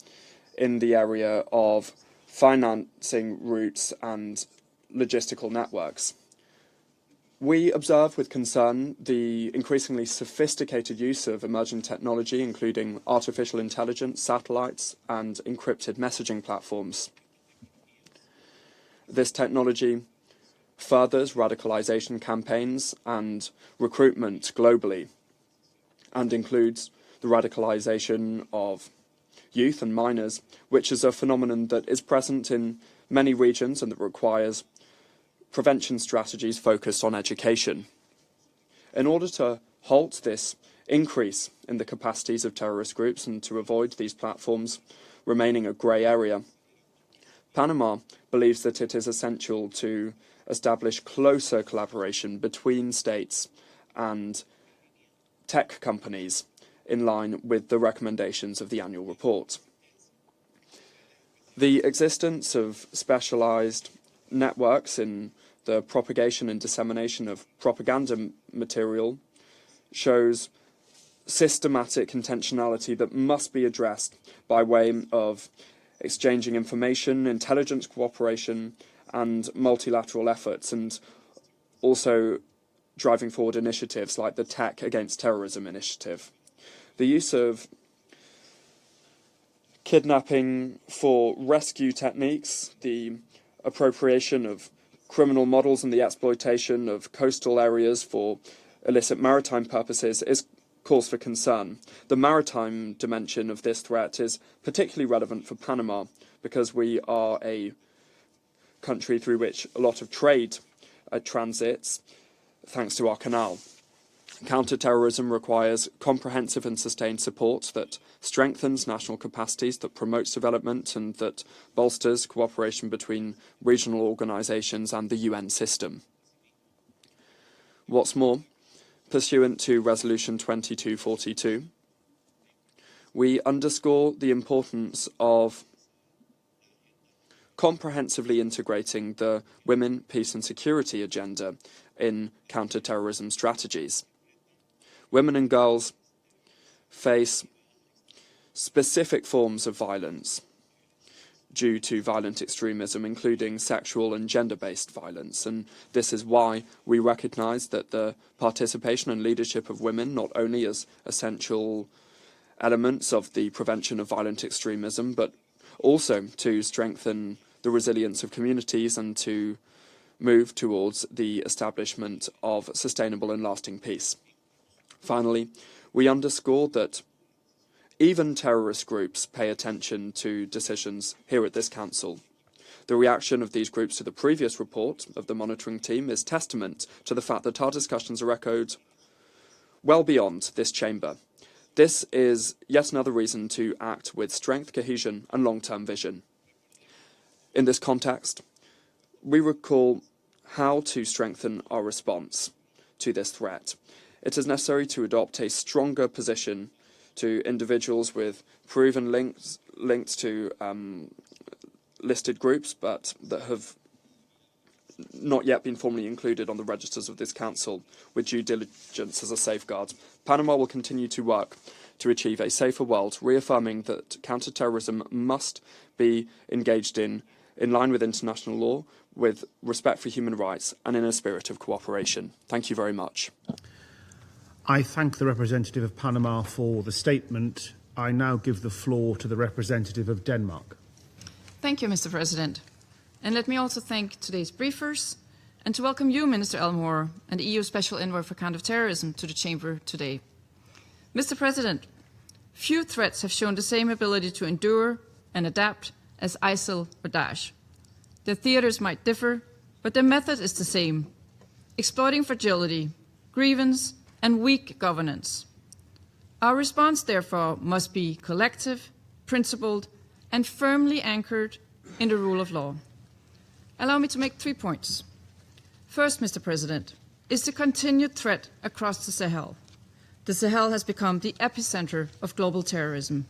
in the area of financing routes and logistical networks. We observe with concern the increasingly sophisticated use of emerging technology, including artificial intelligence, satellites, and encrypted messaging platforms. This technology furthers radicalization campaigns and recruitment globally, and includes the radicalization of youth and minors, which is a phenomenon that is present in many regions and that requires prevention strategies focused on education. In order to halt this increase in the capacities of terrorist groups and to avoid these platforms remaining a grey area, Panama believes that it is essential to establish closer collaboration between states and tech companies in line with the recommendations of the annual report. The existence of specialized networks in the propagation and dissemination of propaganda material shows systematic intentionality that must be addressed by way of exchanging information, intelligence cooperation, and multilateral efforts, and also driving forward initiatives like the Tech Against Terrorism initiative. The use of kidnapping for rescue techniques, the appropriation of criminal models and the exploitation of coastal areas for illicit maritime purposes is cause for concern. The maritime dimension of this threat is particularly relevant for Panama because we are a country through which a lot of trade transits thanks to our canal. Counter-terrorism requires comprehensive and sustained support that strengthens national capacities, that promotes development, and that bolsters cooperation between regional organisations and the UN system. What's more, pursuant to Resolution 2242, we underscore the importance of comprehensively integrating the women, peace and security agenda in counter-terrorism strategies. Women and girls face specific forms of violence due to violent extremism, including sexual and gender-based violence. And this is why we recognise that the participation and leadership of women, not only as essential elements of the prevention of violent extremism, but also to strengthen the resilience of communities and to move towards the establishment of sustainable and lasting peace. Finally, we underscore that even terrorist groups pay attention to decisions here at this Council. The reaction of these groups to the previous report of the monitoring team is testament to the fact that our discussions are echoed well beyond this chamber. This is yet another reason to act with strength, cohesion and long-term vision. In this context, we recall how to strengthen our response to this threat. It is necessary to adopt a stronger position to individuals with proven links linked to listed groups, but that have not yet been formally included on the registers of this Council, with due diligence as a safeguard. Panama will continue to work to achieve a safer world, reaffirming that counter-terrorism must be engaged in line with international law, with respect for human rights, and in a spirit of cooperation. Thank you very much. I thank the representative of Panama for the statement. I now give the floor to the representative of Denmark. Thank you, Mr. President. And let me also thank today's briefers and to welcome you, Minister Elmore, and the EU Special Envoy for Counterterrorism to the Chamber today. Mr. President, few threats have shown the same ability to endure and adapt as ISIL or Daesh. Their theaters might differ, but their method is the same: exploiting fragility, grievance, and weak governance. Our response, therefore, must be collective, principled, and firmly anchored in the rule of law. Allow me to make 3 points. First, Mr. President, is the continued threat across the Sahel. The Sahel has become the epicenter of global terrorism.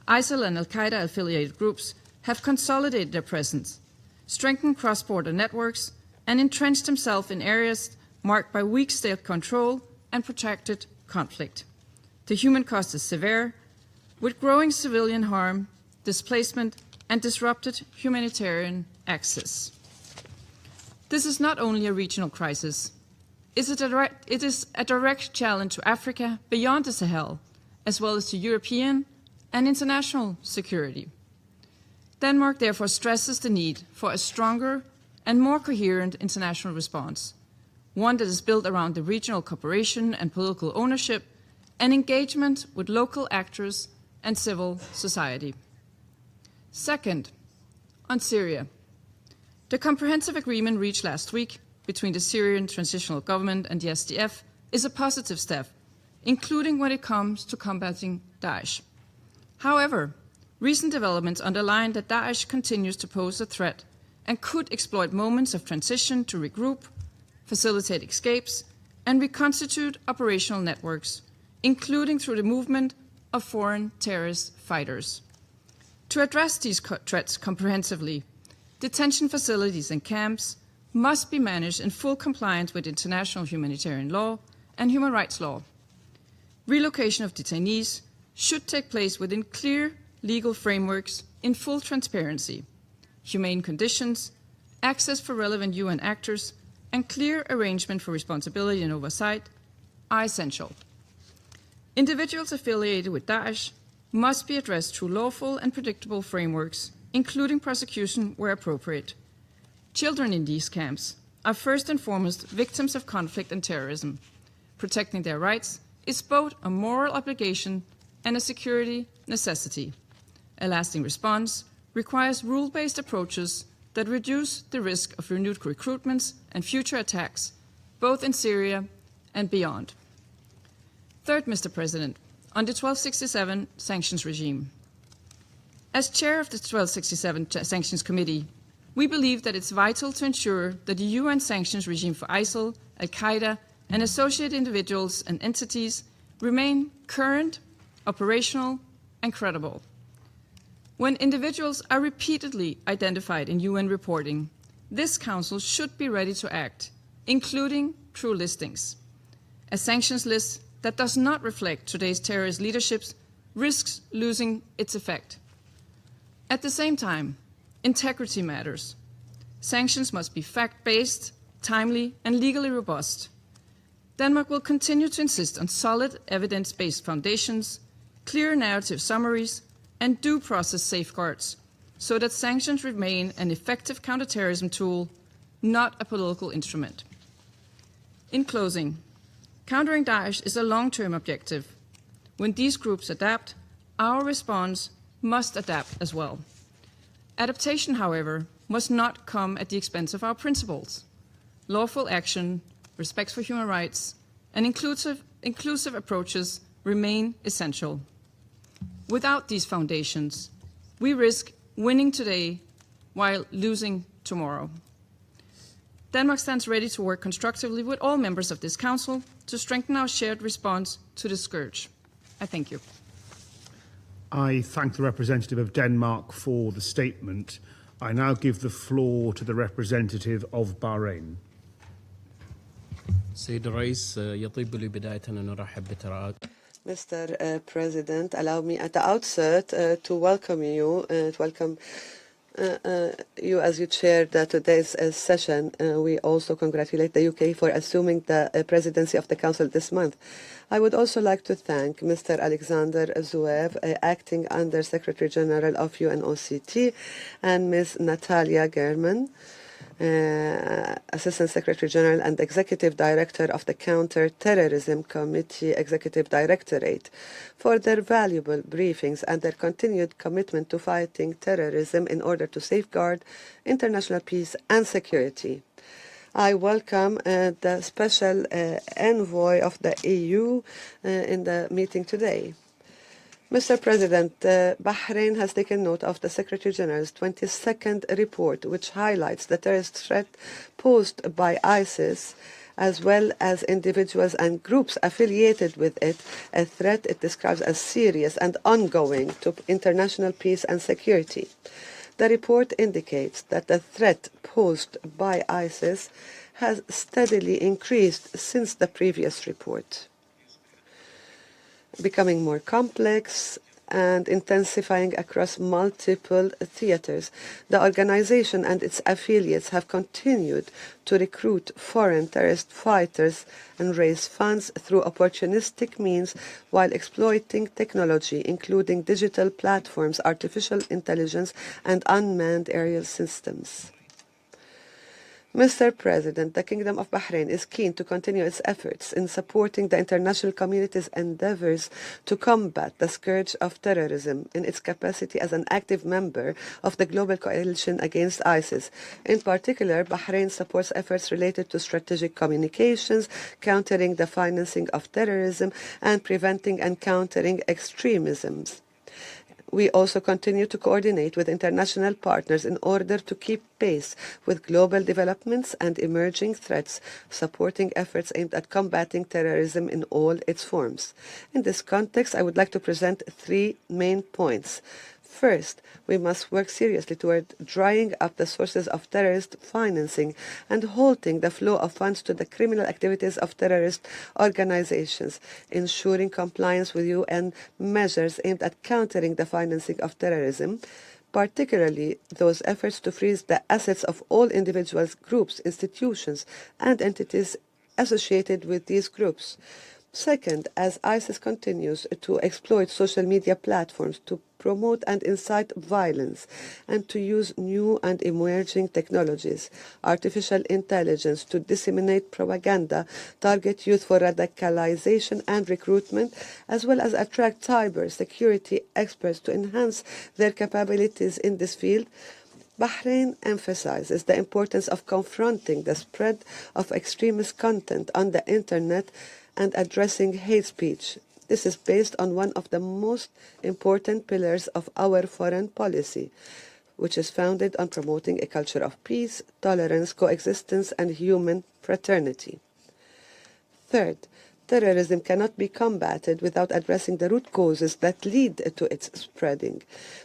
ISIL and al-Qaeda-affiliated groups have consolidated their presence, strengthened cross-border networks, and entrenched themselves in areas marked by weak state control and protracted conflict. The human cost is severe, with growing civilian harm displacement, and disrupted humanitarian access. This is not only a regional crisis, it is a direct challenge to Africa beyond the Sahel, as well as to European and international security. Denmark therefore stresses the need for a stronger and more coherent international response, one that is built around the regional cooperation and political ownership and engagement with local actors and civil society. Second, on Syria. The comprehensive agreement reached last week between the Syrian Transitional Government and the SDF is a positive step, including when it comes to combating Daesh. However, recent developments underline that Daesh continues to pose a threat and could exploit moments of transition to regroup, facilitate escapes, and reconstitute operational networks, including through the movement of foreign terrorist fighters. To address these threats comprehensively, detention facilities and camps must be managed in full compliance with international humanitarian law and human rights law. Relocation of detainees should take place within clear legal frameworks in full transparency. Humane conditions, access for relevant UN actors, and clear arrangement for responsibility and oversight are essential. Individuals affiliated with Daesh must be addressed through lawful and predictable frameworks, including prosecution where appropriate. Children in these camps are first and foremost victims of conflict and terrorism. Protecting their rights is both a moral obligation and a security necessity. A lasting response requires rule-based approaches that reduce the risk of renewed recruitments and future attacks, both in Syria and beyond. Third, Mr. President, on the 1267 sanctions regime. As chair of the 1267 Sanctions Committee, we believe that it's vital to ensure that the UN sanctions regime for ISIL, Al-Qaeda, and associated individuals and entities remain current, operational, and credible. When individuals are repeatedly identified in UN reporting, this Council should be ready to act, including through listings. A sanctions list that does not reflect today's terrorist leaderships risks losing its effect. At the same time, integrity matters. Sanctions must be fact-based, timely, and legally robust. Denmark will continue to insist on solid evidence-based foundations, clear narrative summaries, and due process safeguards, so that sanctions remain an effective counterterrorism tool, not a political instrument. In closing, countering Daesh is a long-term objective. When these groups adapt, our response must adapt as well. Adaptation, however, must not come at the expense of our principles. Lawful action, respect for human rights, and inclusive approaches remain essential. Without these foundations, we risk winning today while losing tomorrow. Denmark stands ready to work constructively with all members of this Council to strengthen our shared response to this scourge. I thank you. I thank the representative of Denmark for the statement. I now give the floor to the representative of Bahrain. سيد الرئيس يطيب لي بداية أن نرحب بترأس Mr. President, allow me at the outset to welcome you as you chaired today's session. We also congratulate the UK for assuming the presidency of the Council this month. I would also like to thank Mr. Alexander Zuev, Acting Under Secretary General of UNOCT, and Ms. Natalia German, Assistant Secretary General and Executive Director of the Counter-Terrorism Committee Executive Directorate, for their valuable briefings and their continued commitment to fighting terrorism in order to safeguard international peace and security. I welcome the Special Envoy of the EU in the meeting today. Mr. President, Bahrain has taken note of the Secretary General's 22nd report, which highlights the terrorist threat posed by ISIS, as well as individuals and groups affiliated with it, a threat it describes as serious and ongoing to international peace and security. The report indicates that the threat posed by ISIS has steadily increased since the previous report, becoming more complex, and intensifying across multiple theaters. The organization and its affiliates have continued to recruit foreign terrorist fighters and raise funds through opportunistic means while exploiting technology, including digital platforms, artificial intelligence, and unmanned aerial systems. Mr. President, the Kingdom of Bahrain is keen to continue its efforts in supporting the international community's endeavors to combat the scourge of terrorism in its capacity as an active member of the global coalition against ISIS. In particular, Bahrain supports efforts related to strategic communications, countering the financing of terrorism, and preventing and countering extremism. We also continue to coordinate with international partners in order to keep pace with global developments and emerging threats, supporting efforts aimed at combating terrorism in all its forms. In this context, I would like to present 3 main points. First, we must work seriously toward drying up the sources of terrorist financing and halting the flow of funds to the criminal activities of terrorist organizations, ensuring compliance with UN measures aimed at countering the financing of terrorism, particularly those efforts to freeze the assets of all individuals, groups, institutions, and entities associated with these groups. Second, as ISIS continues to exploit social media platforms to promote and incite violence and to use new and emerging technologies, artificial intelligence to disseminate propaganda, target youth for radicalization and recruitment, as well as attract cyber security experts to enhance their capabilities in this field, Bahrain emphasizes the importance of confronting the spread of extremist content on the internet and addressing hate speech. This is based on one of the most important pillars of our foreign policy, which is founded on promoting a culture of peace, tolerance, coexistence, and human fraternity. Third, terrorism cannot be combated without addressing the root causes that lead to its spreading.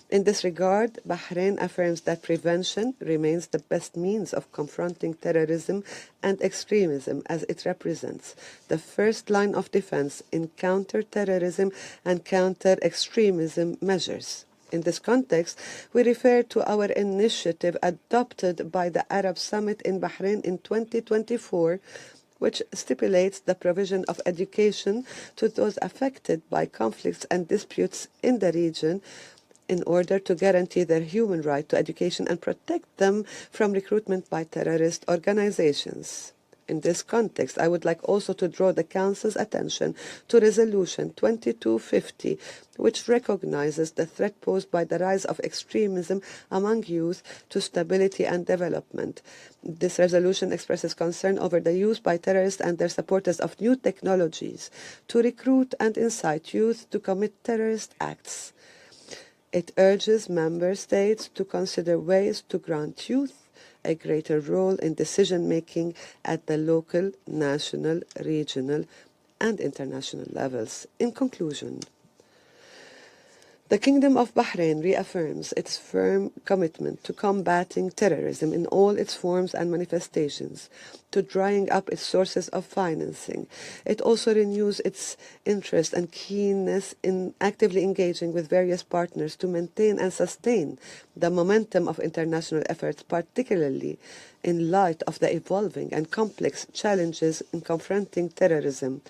In this regard, Bahrain affirms that prevention remains the best means of confronting terrorism and extremism, as it represents the first line of defense in counter-terrorism and counter-extremism measures. In this context, we refer to our initiative adopted by the Arab Summit in Bahrain in 2024, which stipulates the provision of education to those affected by conflicts and disputes in the region in order to guarantee their human right to education and protect them from recruitment by terrorist organizations. In this context, I would like also to draw the Council's attention to Resolution 2250, which recognizes the threat posed by the rise of extremism among youth to stability and development. This resolution expresses concern over the use by terrorists and their supporters of new technologies to recruit and incite youth to commit terrorist acts. It urges member states to consider ways to grant youth a greater role in decision-making at the local, national, regional, and international levels. In conclusion, the Kingdom of Bahrain reaffirms its firm commitment to combating terrorism in all its forms and manifestations, to drying up its sources of financing. It also renews its interest and keenness in actively engaging with various partners to maintain and sustain the momentum of international efforts, particularly in light of the evolving and complex challenges in confronting terrorism,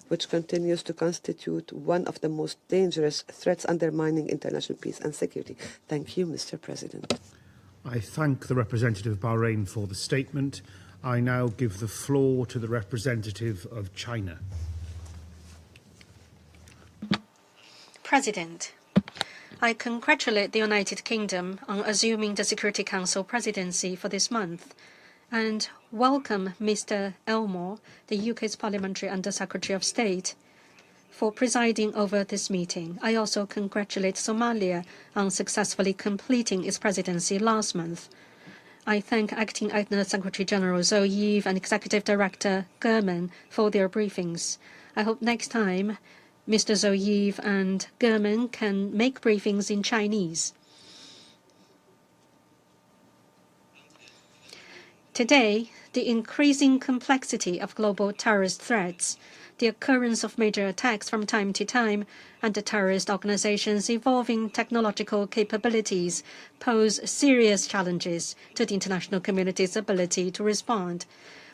which continues to constitute one of the most dangerous threats undermining international peace and security. Thank you, Mr. President. I thank the representative of Bahrain for the statement. I now give the floor to the representative of China. President, I congratulate the United Kingdom on assuming the Security Council presidency for this month, and welcome Mr. Elmore, the UK's Parliamentary Under Secretary of State, for presiding over this meeting. I also congratulate Somalia on successfully completing its presidency last month. I thank Acting Under Secretary General Zoeev and Executive Director German for their briefings. I hope next time Mr. Zoeev and German can make briefings in Chinese. Today, the increasing complexity of global terrorist threats, the occurrence of major attacks from time to time, and the terrorist organizations' evolving technological capabilities pose serious challenges to the international community's ability to respond.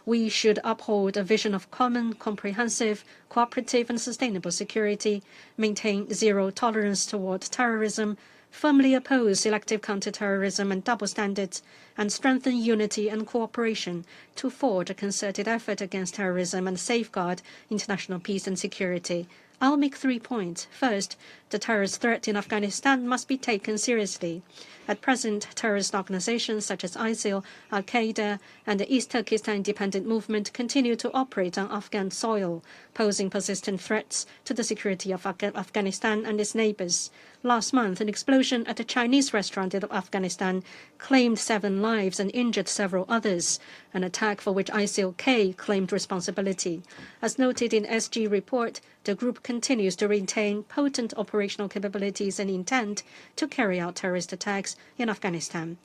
We should uphold a vision of common, comprehensive, cooperative, and sustainable security, maintain zero tolerance toward terrorism, firmly oppose selective counterterrorism and double standards, and strengthen unity and cooperation to forge a concerted effort against terrorism and safeguard international peace and security. I'll make 3 points. First, the terrorist threat in Afghanistan must be taken seriously. At present, terrorist organizations such as ISIL, Al-Qaeda, and the East Turkestan Independent Movement continue to operate on Afghan soil, posing persistent threats to the security of Afghanistan and its neighbors. Last month, an explosion at a Chinese restaurant in Afghanistan claimed 7 lives and injured several others, an attack for which ISIL-K claimed responsibility. As noted in SG report, the group continues to retain potent operational capabilities and intent to carry out terrorist attacks in Afghanistan.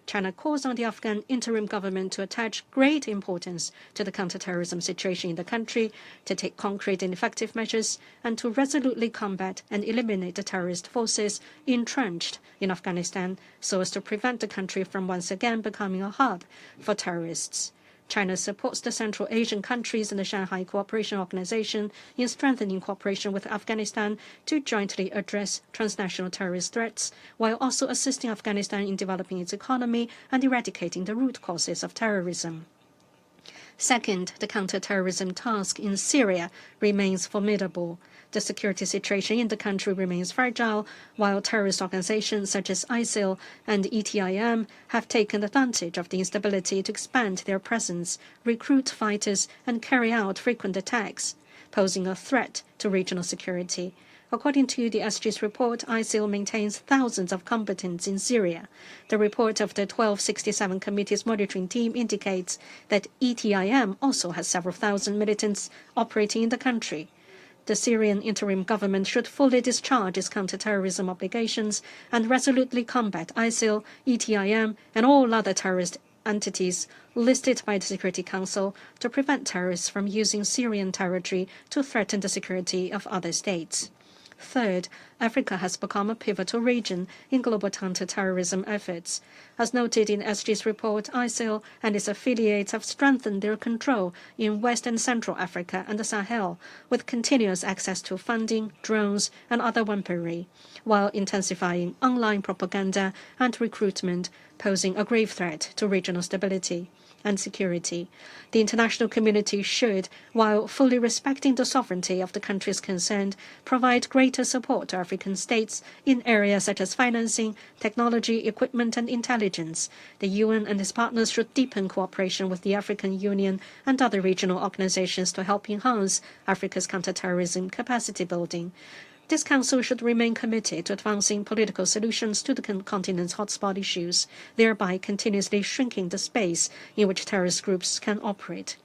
China calls on the Afghan interim government to attach great importance to the counterterrorism situation in the country, to take concrete and effective measures, and to resolutely combat and eliminate the terrorist forces entrenched in Afghanistan so as to prevent the country from once again becoming a hub for terrorists. China supports the Central Asian countries and the Shanghai Cooperation Organization in strengthening cooperation with Afghanistan to jointly address transnational terrorist threats, while also assisting Afghanistan in developing its economy and eradicating the root causes of terrorism. Second, the counterterrorism task in Syria remains formidable. The security situation in the country remains fragile, while terrorist organizations such as ISIL and ETIM have taken advantage of the instability to expand their presence, recruit fighters, and carry out frequent attacks, posing a threat to regional security. According to the SG's report, ISIL maintains thousands of combatants in Syria. The report of the 1267 Committee's monitoring team indicates that ETIM also has several thousand militants operating in the country. The Syrian interim government should fully discharge its counterterrorism obligations and resolutely combat ISIL, ETIM, and all other terrorist entities listed by the Security Council to prevent terrorists from using Syrian territory to threaten the security of other states. Third, Africa has become a pivotal region in global counterterrorism efforts. As noted in SG's report, ISIL and its affiliates have strengthened their control in West and Central Africa and the Sahel, with continuous access to funding, drones, and other weaponry, while intensifying online propaganda and recruitment, posing a grave threat to regional stability and security. The international community should, while fully respecting the sovereignty of the countries concerned, provide greater support to African states in areas such as financing, technology, equipment, and intelligence. The UN and its partners should deepen cooperation with the African Union and other regional organizations to help enhance Africa's counterterrorism capacity building. This Council should remain committed to advancing political solutions to the continent's hotspot issues, thereby continuously shrinking the space in which terrorist groups can operate.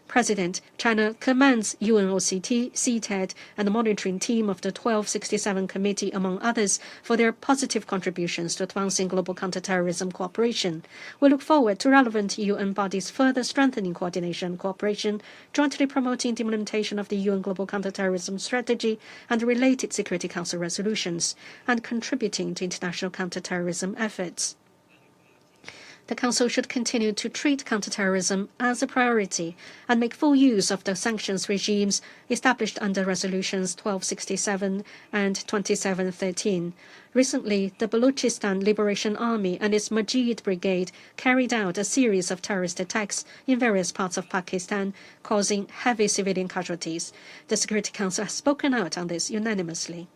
President, China commends UNOCT, CTED, and the monitoring team of the 1267 Committee, among others, for their positive contributions to advancing global counterterrorism cooperation. We look forward to relevant UN bodies further strengthening coordination and cooperation, jointly promoting the implementation of the UN Global Counterterrorism Strategy and related Security Council resolutions, and contributing to international counterterrorism efforts. The Council should continue to treat counterterrorism as a priority and make full use of the sanctions regimes established under Resolutions 1267 and 2713. Recently, the Balochistan Liberation Army and its Majid Brigade carried out a series of terrorist attacks in various parts of Pakistan, causing heavy civilian casualties. The Security Council has spoken out on this unanimously.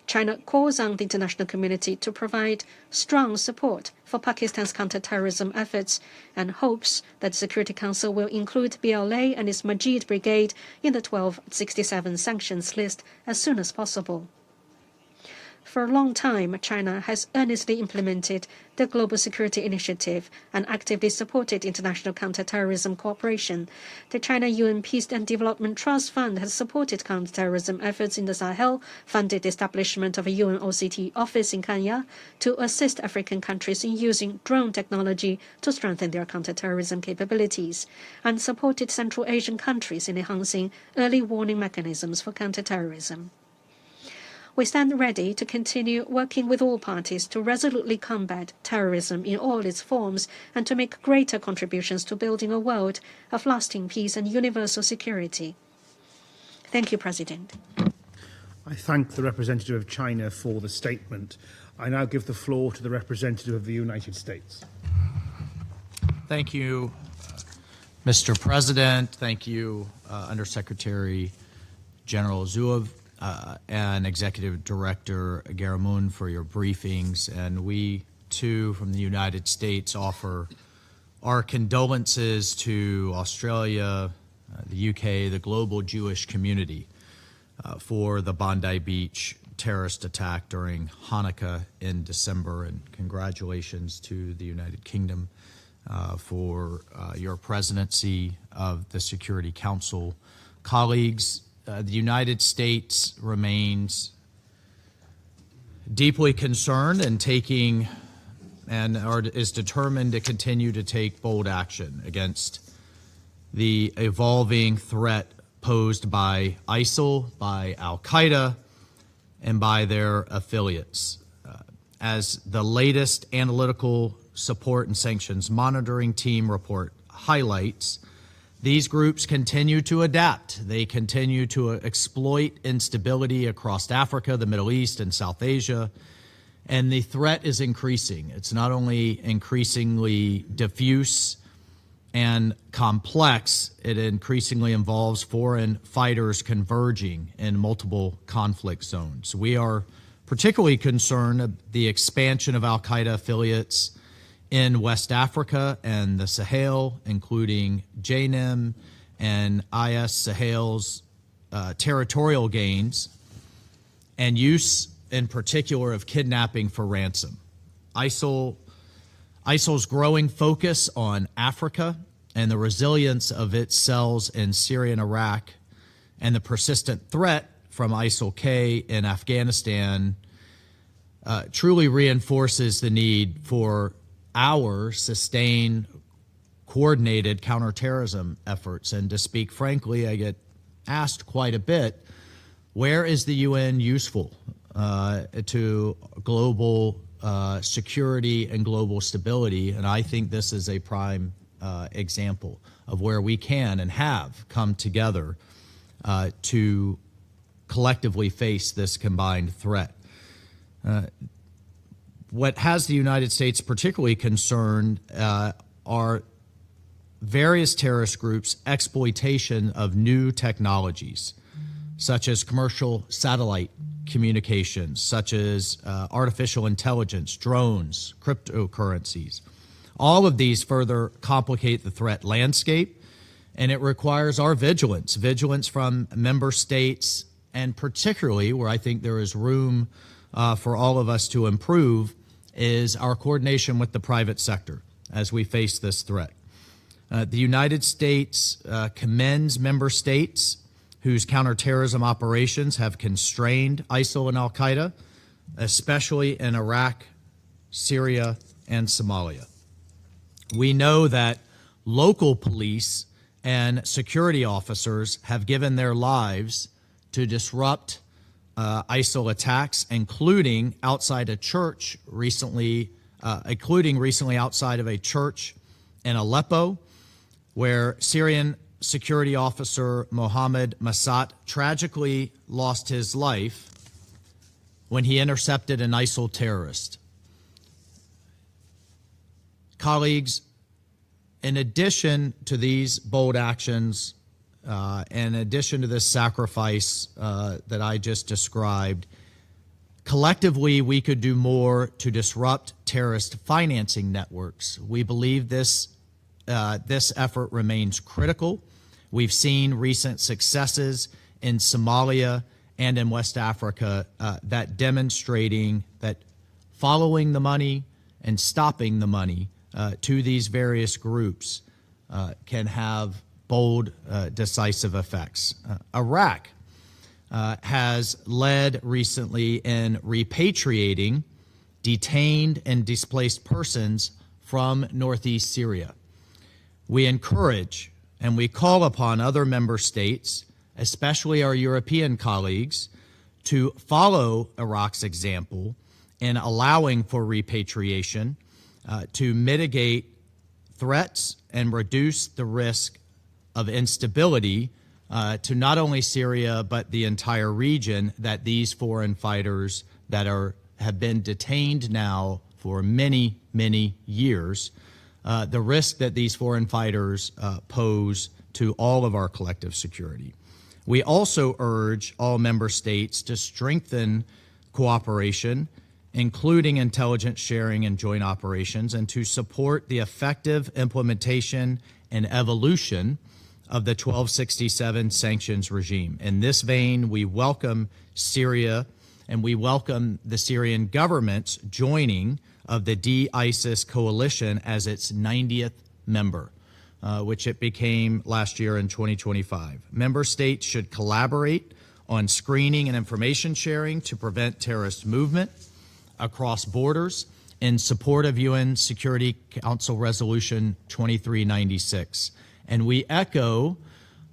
China calls on the international community to provide strong support for Pakistan's counterterrorism efforts and hopes that the Security Council will include BLA and its Majid Brigade in the 1267 sanctions list as soon as possible. For a long time, China has earnestly implemented the Global Security Initiative and actively supported international counterterrorism cooperation. The China UN Peace and Development Trust Fund has supported counterterrorism efforts in the Sahel, funded the establishment of a UN OCT office in Kenya to assist African countries in using drone technology to strengthen their counterterrorism capabilities, and supported Central Asian countries in enhancing early warning mechanisms for counterterrorism. We stand ready to continue working with all parties to resolutely combat terrorism in all its forms and to make greater contributions to building a world of lasting peace and universal security. Thank you, President. I thank the representative of China for the statement. I now give the floor to the representative of the United States. Thank you, Mr. President. Thank you, Undersecretary General Zuev and Executive Director Garamun for your briefings. And we, too, from the United States, offer our condolences to Australia, the UK, the global Jewish community for the Bondi Beach terrorist attack during Hanukkah in December. And congratulations to the United Kingdom for your presidency of the Security Council. Colleagues, the United States remains deeply concerned and is determined to continue to take bold action against the evolving threat posed by ISIL, by Al-Qaeda, and by their affiliates. As the latest analytical support and sanctions monitoring team report highlights, these groups continue to adapt. They continue to exploit instability across Africa, the Middle East, and South Asia, and the threat is increasing. It's not only increasingly diffuse and complex, it increasingly involves foreign fighters converging in multiple conflict zones. We are particularly concerned of the expansion of Al-Qaeda affiliates in West Africa and the Sahel, including JNIM and IS Sahel's territorial gains and use in particular of kidnapping for ransom. ISIL's growing focus on Africa and the resilience of its cells in Syria and Iraq and the persistent threat from ISIL-K in Afghanistan truly reinforces the need for our sustained, coordinated counterterrorism efforts. And to speak frankly, I get asked quite a bit, where is the UN useful to global security and global stability? And I think this is a prime example of where we can and have come together to collectively face this combined threat. What has the United States particularly concerned are various terrorist groups' exploitation of new technologies, such as commercial satellite communications, such as artificial intelligence, drones, cryptocurrencies. All of these further complicate the threat landscape, and it requires our vigilance from member states, and particularly where I think there is room for all of us to improve is our coordination with the private sector as we face this threat. The United States commends member states whose counterterrorism operations have constrained ISIL and Al-Qaeda, especially in Iraq, Syria, and Somalia. We know that local police and security officers have given their lives to disrupt ISIL attacks, including outside a church recently, outside of a church in Aleppo, where Syrian security officer Mohammed Massat tragically lost his life when he intercepted an ISIL terrorist. Colleagues, in addition to these bold actions, in addition to this sacrifice that I just described, collectively we could do more to disrupt terrorist financing networks. We believe this effort remains critical. We've seen recent successes in Somalia and in West Africa that demonstrating that following the money and stopping the money to these various groups can have bold, decisive effects. Iraq has led recently in repatriating detained and displaced persons from northeast Syria. We encourage and we call upon other member states, especially our European colleagues, to follow Iraq's example in allowing for repatriation to mitigate threats and reduce the risk of instability to not only Syria but the entire region that these foreign fighters that have been detained now for many, many years, the risk that these foreign fighters pose to all of our collective security. We also urge all member states to strengthen cooperation, including intelligence sharing and joint operations, and to support the effective implementation and evolution of the 1267 sanctions regime. In this vein, we welcome Syria and we welcome the Syrian government's joining of the de-ISIS coalition as its 90th member, which it became last year in 2025. Member states should collaborate on screening and information sharing to prevent terrorist movement across borders in support of UN Security Council Resolution 2396. And we echo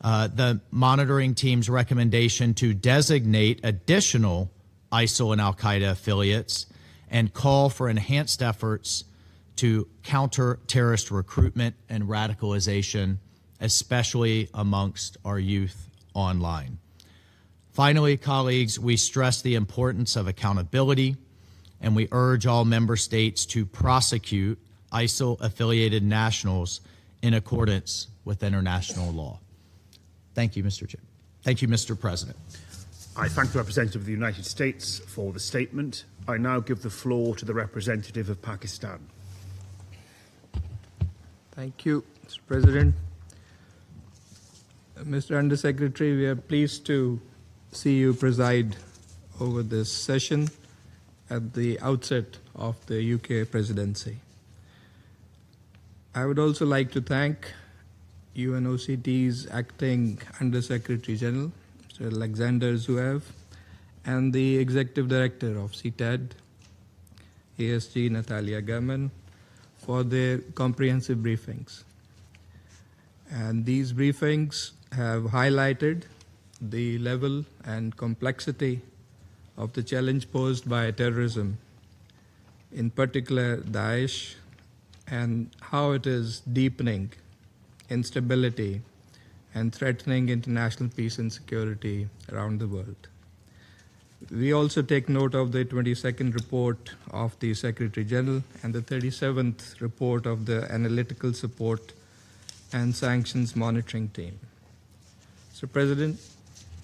the monitoring team's recommendation to designate additional ISIL and al-Qaeda affiliates and call for enhanced efforts to counter terrorist recruitment and radicalization, especially amongst our youth online. Finally, colleagues, we stress the importance of accountability, and we urge all member states to prosecute ISIL-affiliated nationals in accordance with international law. Thank you, Mr. Chair. Thank you, Mr. President. I thank the representative of the United States for the statement. I now give the floor to the representative of Pakistan. Thank you, Mr. President. Mr. Undersecretary, we are pleased to see you preside over this session at the outset of the UK presidency. I would also like to thank UNOCT's acting Undersecretary General, Mr. Alexander Zuev, and the Executive Director of CTAD, ASG Natalia Gurman, for their comprehensive briefings. And these briefings have highlighted the level and complexity of the challenge posed by terrorism, in particular Daesh, and how it is deepening instability and threatening international peace and security around the world. We also take note of the 22nd report of the Secretary General and the 37th report of the Analytical Support and Sanctions Monitoring Team. Mr. President,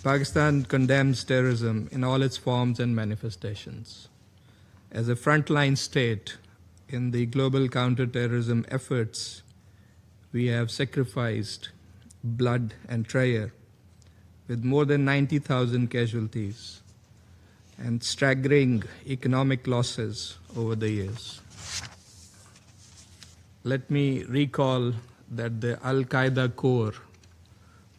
Pakistan condemns terrorism in all its forms and manifestations. As a frontline state in the global counterterrorism efforts, we have sacrificed blood and treasure with more than 90,000 casualties and staggering economic losses over the years. Let me recall that the al-Qaeda core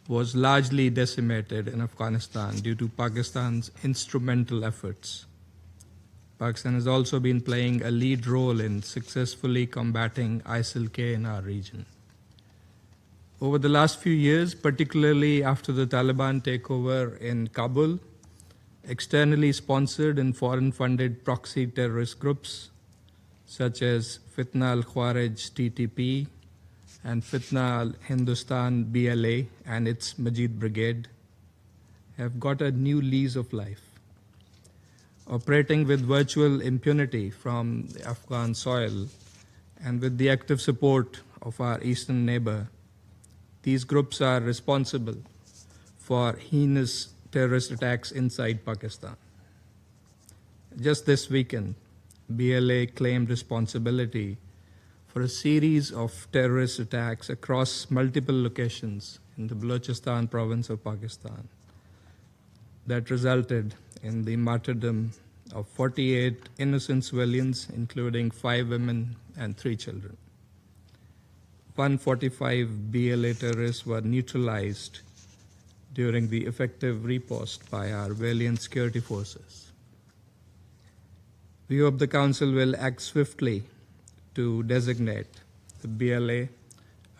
was largely decimated in Afghanistan due to Pakistan's instrumental efforts. Pakistan has also been playing a lead role in successfully combating ISIL-K in our region. Over the last few years, particularly after the Taliban takeover in Kabul, externally sponsored and foreign-funded proxy terrorist groups such as Fitna al-Khawarij TTP and Fitna al-Hindustan BLA and its Majid Brigade have got a new lease of life. Operating with virtual impunity from the Afghan soil and with the active support of our eastern neighbor, these groups are responsible for heinous terrorist attacks inside Pakistan. Just this weekend, BLA claimed responsibility for a series of terrorist attacks across multiple locations in the Balochistan province of Pakistan. that resulted in the martyrdom of 48 innocent civilians, including 5 women and 3 children. 145 BLA terrorists were neutralized during the effective riposte by our valiant security forces. We hope the Council will act swiftly to designate the BLA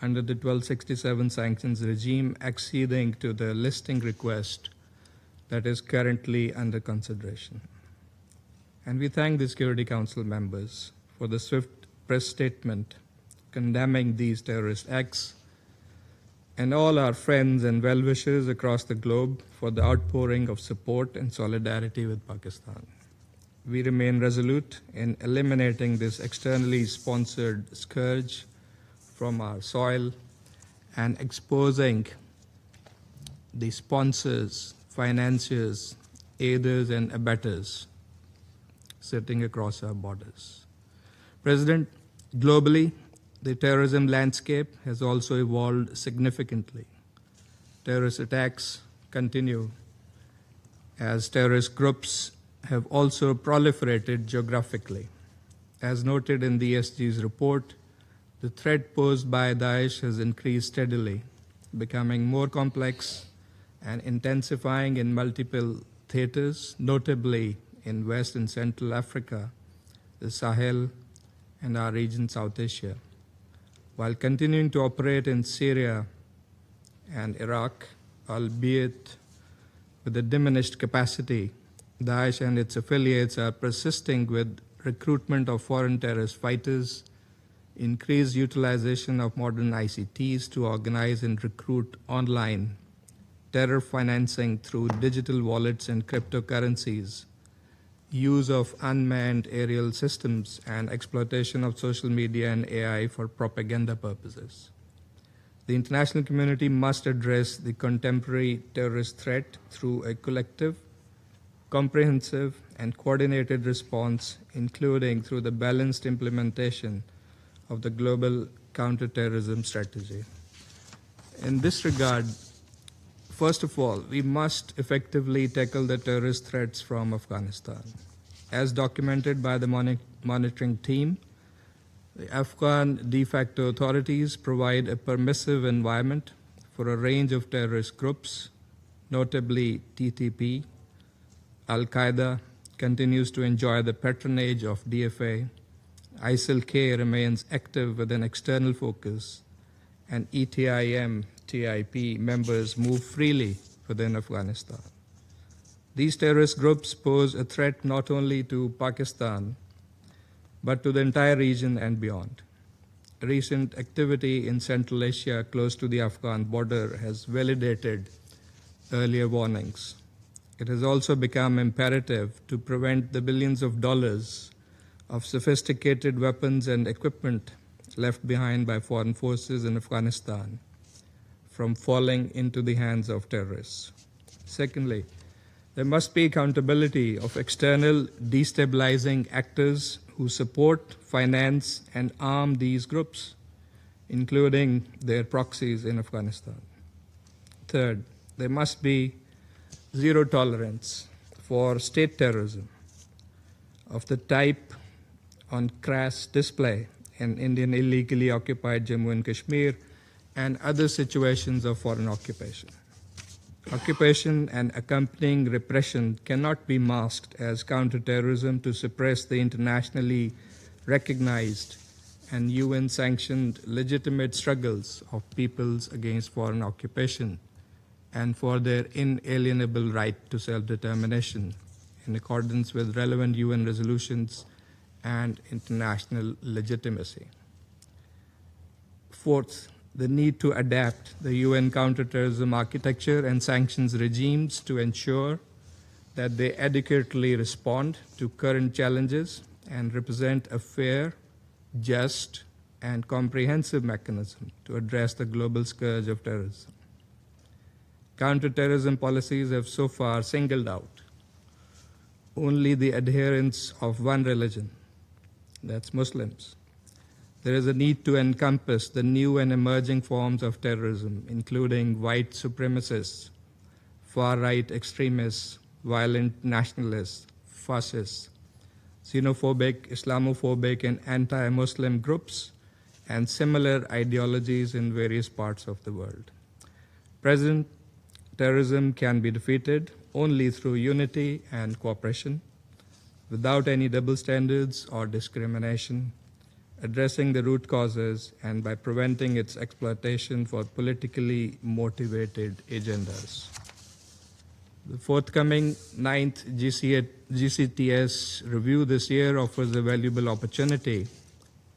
under the 1267 sanctions regime, acceding to the listing request that is currently under consideration. And we thank the Security Council members for the swift press statement condemning these terrorist acts, and all our friends and well-wishers across the globe for the outpouring of support and solidarity with Pakistan. We remain resolute in eliminating this externally sponsored scourge from our soil and exposing the sponsors, financiers, aiders, and abettors sitting across our borders. President, globally, the terrorism landscape has also evolved significantly. Terrorist attacks continue as terrorist groups have also proliferated geographically. As noted in the ESG's report, the threat posed by Daesh has increased steadily, becoming more complex and intensifying in multiple theaters, notably in West and Central Africa, the Sahel, and our region South Asia. While continuing to operate in Syria and Iraq, albeit with a diminished capacity, Daesh and its affiliates are persisting with recruitment of foreign terrorist fighters, increased utilization of modern ICTs to organize and recruit online, terror financing through digital wallets and cryptocurrencies, use of unmanned aerial systems, and exploitation of social media and AI for propaganda purposes. The international community must address the contemporary terrorist threat through a collective, comprehensive, and coordinated response, including through the balanced implementation of the global counterterrorism strategy. In this regard, first of all, we must effectively tackle the terrorist threats from Afghanistan. As documented by the monitoring team, the Afghan de facto authorities provide a permissive environment for a range of terrorist groups, notably TTP. Al-Qaeda continues to enjoy the patronage of DFA. ISIL-K remains active with an external focus, and ETIM-TIP members move freely within Afghanistan. These terrorist groups pose a threat not only to Pakistan, but to the entire region and beyond. Recent activity in Central Asia close to the Afghan border has validated earlier warnings. It has also become imperative to prevent the billions of dollars of sophisticated weapons and equipment left behind by foreign forces in Afghanistan from falling into the hands of terrorists. Secondly, there must be accountability of external destabilizing actors who support, finance, and arm these groups, including their proxies in Afghanistan. Third, there must be zero tolerance for state terrorism of the type on crass display in Indian illegally occupied Jammu and Kashmir and other situations of foreign occupation. Occupation and accompanying repression cannot be masked as counterterrorism to suppress the internationally recognized and UN-sanctioned legitimate struggles of peoples against foreign occupation and for their inalienable right to self-determination in accordance with relevant UN resolutions and international legitimacy. Fourth, the need to adapt the UN counterterrorism architecture and sanctions regimes to ensure that they adequately respond to current challenges and represent a fair, just, and comprehensive mechanism to address the global scourge of terrorism. Counterterrorism policies have so far singled out only the adherents of one religion, that's Muslims. There is a need to encompass the new and emerging forms of terrorism, including white supremacists, far-right extremists, violent nationalists, fascists, xenophobic, Islamophobic, and anti-Muslim groups, and similar ideologies in various parts of the world. Present terrorism can be defeated only through unity and cooperation, without any double standards or discrimination, addressing the root causes, and by preventing its exploitation for politically motivated agendas. The forthcoming 9th GCTS review this year offers a valuable opportunity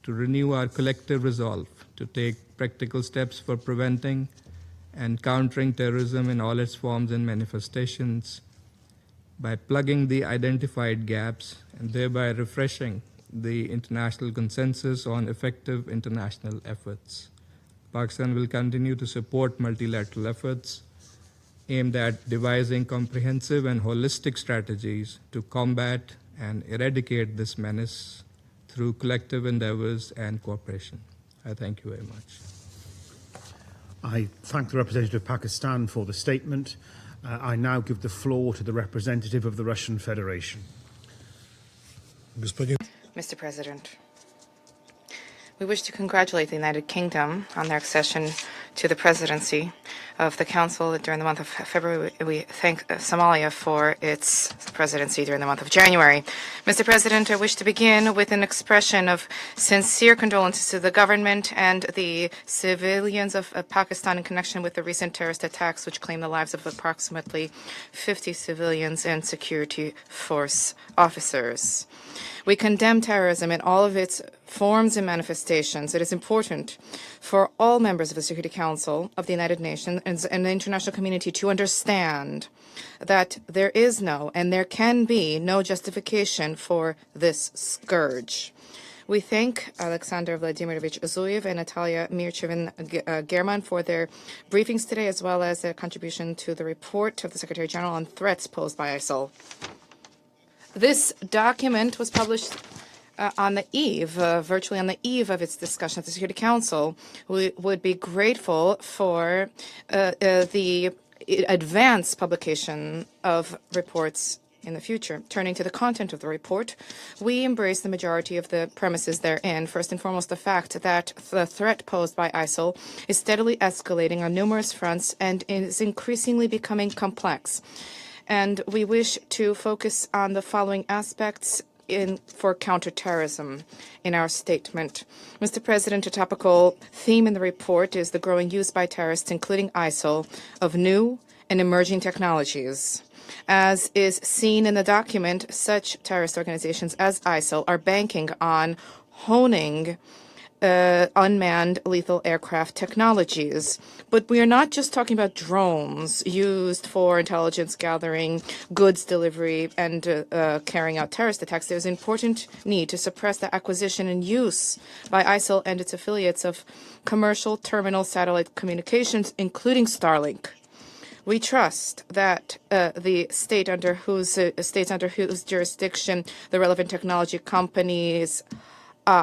to renew our collective resolve to take practical steps for preventing and countering terrorism in all its forms and manifestations by plugging the identified gaps and thereby refreshing the international consensus on effective international efforts. Pakistan will continue to support multilateral efforts aimed at devising comprehensive and holistic strategies to combat and eradicate this menace through collective endeavors and cooperation. I thank you very much. I thank the representative of Pakistan for the statement. I now give the floor to the representative of the Russian Federation. Mr. President, we wish to congratulate the United Kingdom on their accession to the presidency of the Council during the month of February. We thank Somalia for its presidency during the month of January. Mr. President, I wish to begin with an expression of sincere condolences to the government and the civilians of Pakistan in connection with the recent terrorist attacks which claimed the lives of approximately 50 civilians and security force officers. We condemn terrorism in all of its forms and manifestations. It is important for all members of the Security Council of the United Nations and the international community to understand that there is no and there can be no justification for this scourge. We thank Alexander Vladimirovich Zuyev and Natalia Mirchevin-German for their briefings today, as well as their contribution to the report of the Secretary General on threats posed by ISIL. This document was published on the eve, virtually on the eve of its discussion at the Security Council. We would be grateful for the advanced publication of reports in the future. Turning to the content of the report, we embrace the majority of the premises therein. First and foremost, the fact that the threat posed by ISIL is steadily escalating on numerous fronts and is increasingly becoming complex. And we wish to focus on the following aspects for counterterrorism in our statement. Mr. President, a topical theme in the report is the growing use by terrorists, including ISIL, of new and emerging technologies. As is seen in the document, such terrorist organizations as ISIL are banking on honing unmanned lethal aircraft technologies. But we are not just talking about drones used for intelligence gathering, goods delivery, and carrying out terrorist attacks. There's an important need to suppress the acquisition and use by ISIL and its affiliates of commercial terminal satellite communications, including Starlink. We trust that the states under whose jurisdiction the relevant technology companies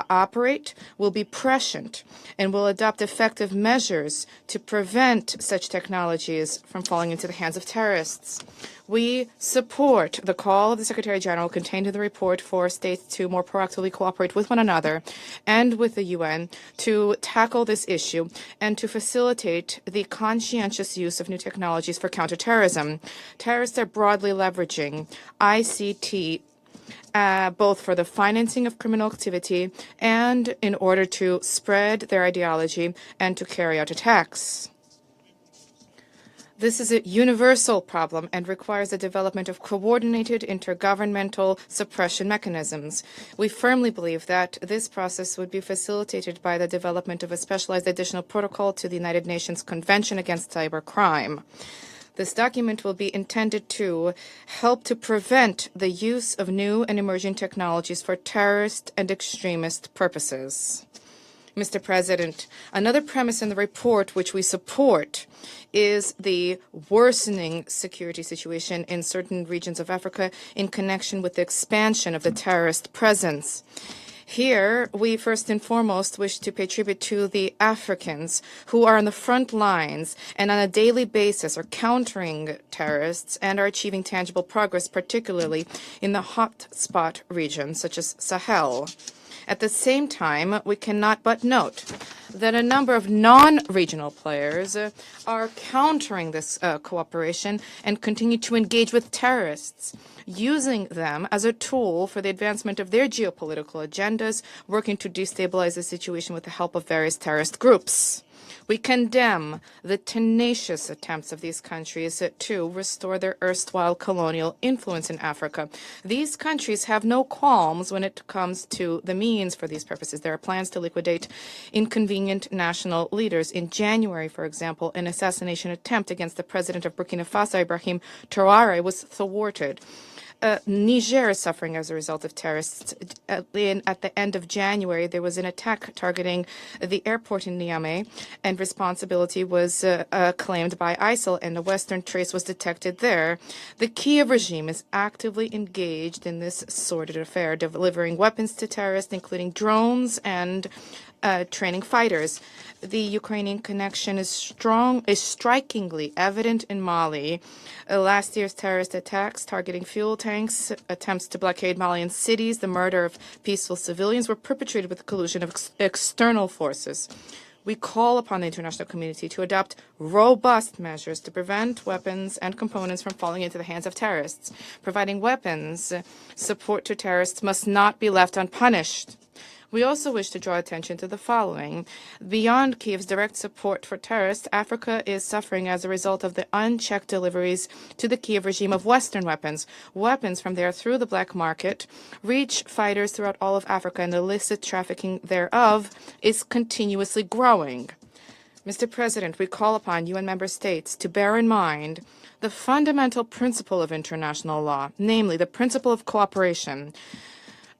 operate will be prescient and will adopt effective measures to prevent such technologies from falling into the hands of terrorists. We support the call of the Secretary General contained in the report for states to more proactively cooperate with one another and with the UN to tackle this issue and to facilitate the conscientious use of new technologies for counterterrorism. Terrorists are broadly leveraging ICT both for the financing of criminal activity and in order to spread their ideology and to carry out attacks. This is a universal problem and requires the development of coordinated intergovernmental suppression mechanisms. We firmly believe that this process would be facilitated by the development of a specialized additional protocol to the United Nations Convention Against Cybercrime. This document will be intended to help to prevent the use of new and emerging technologies for terrorist and extremist purposes. Mr. President, another premise in the report which we support is the worsening security situation in certain regions of Africa in connection with the expansion of the terrorist presence. Here, we first and foremost wish to pay tribute to the Africans who are on the front lines and on a daily basis are countering terrorists and are achieving tangible progress, particularly in the hotspot regions such as Sahel. At the same time, we cannot but note that a number of non-regional players are countering this cooperation and continue to engage with terrorists, using them as a tool for the advancement of their geopolitical agendas, working to destabilize the situation with the help of various terrorist groups. We condemn the tenacious attempts of these countries to restore their erstwhile colonial influence in Africa. These countries have no qualms when it comes to the means for these purposes. There are plans to liquidate inconvenient national leaders. In January, for example, an assassination attempt against the president of Burkina Faso, Ibrahim Traoré, was thwarted. Niger is suffering as a result of terrorists. At the end of January, there was an attack targeting the airport in Niamey, and responsibility was claimed by ISIL, and a Western trace was detected there. The Kiev regime is actively engaged in this sordid affair, delivering weapons to terrorists, including drones and training fighters. The Ukrainian connection is strikingly evident in Mali. Last year's terrorist attacks targeting fuel tanks, attempts to blockade Malian cities, the murder of peaceful civilians were perpetrated with the collusion of external forces. We call upon the international community to adopt robust measures to prevent weapons and components from falling into the hands of terrorists. Providing weapons support to terrorists must not be left unpunished. We also wish to draw attention to the following. Beyond Kiev's direct support for terrorists, Africa is suffering as a result of the unchecked deliveries to the Kiev regime of Western weapons. Weapons from there through the black market reach fighters throughout all of Africa, and the illicit trafficking thereof is continuously growing. Mr. President, we call upon UN member states to bear in mind the fundamental principle of international law, namely the principle of cooperation.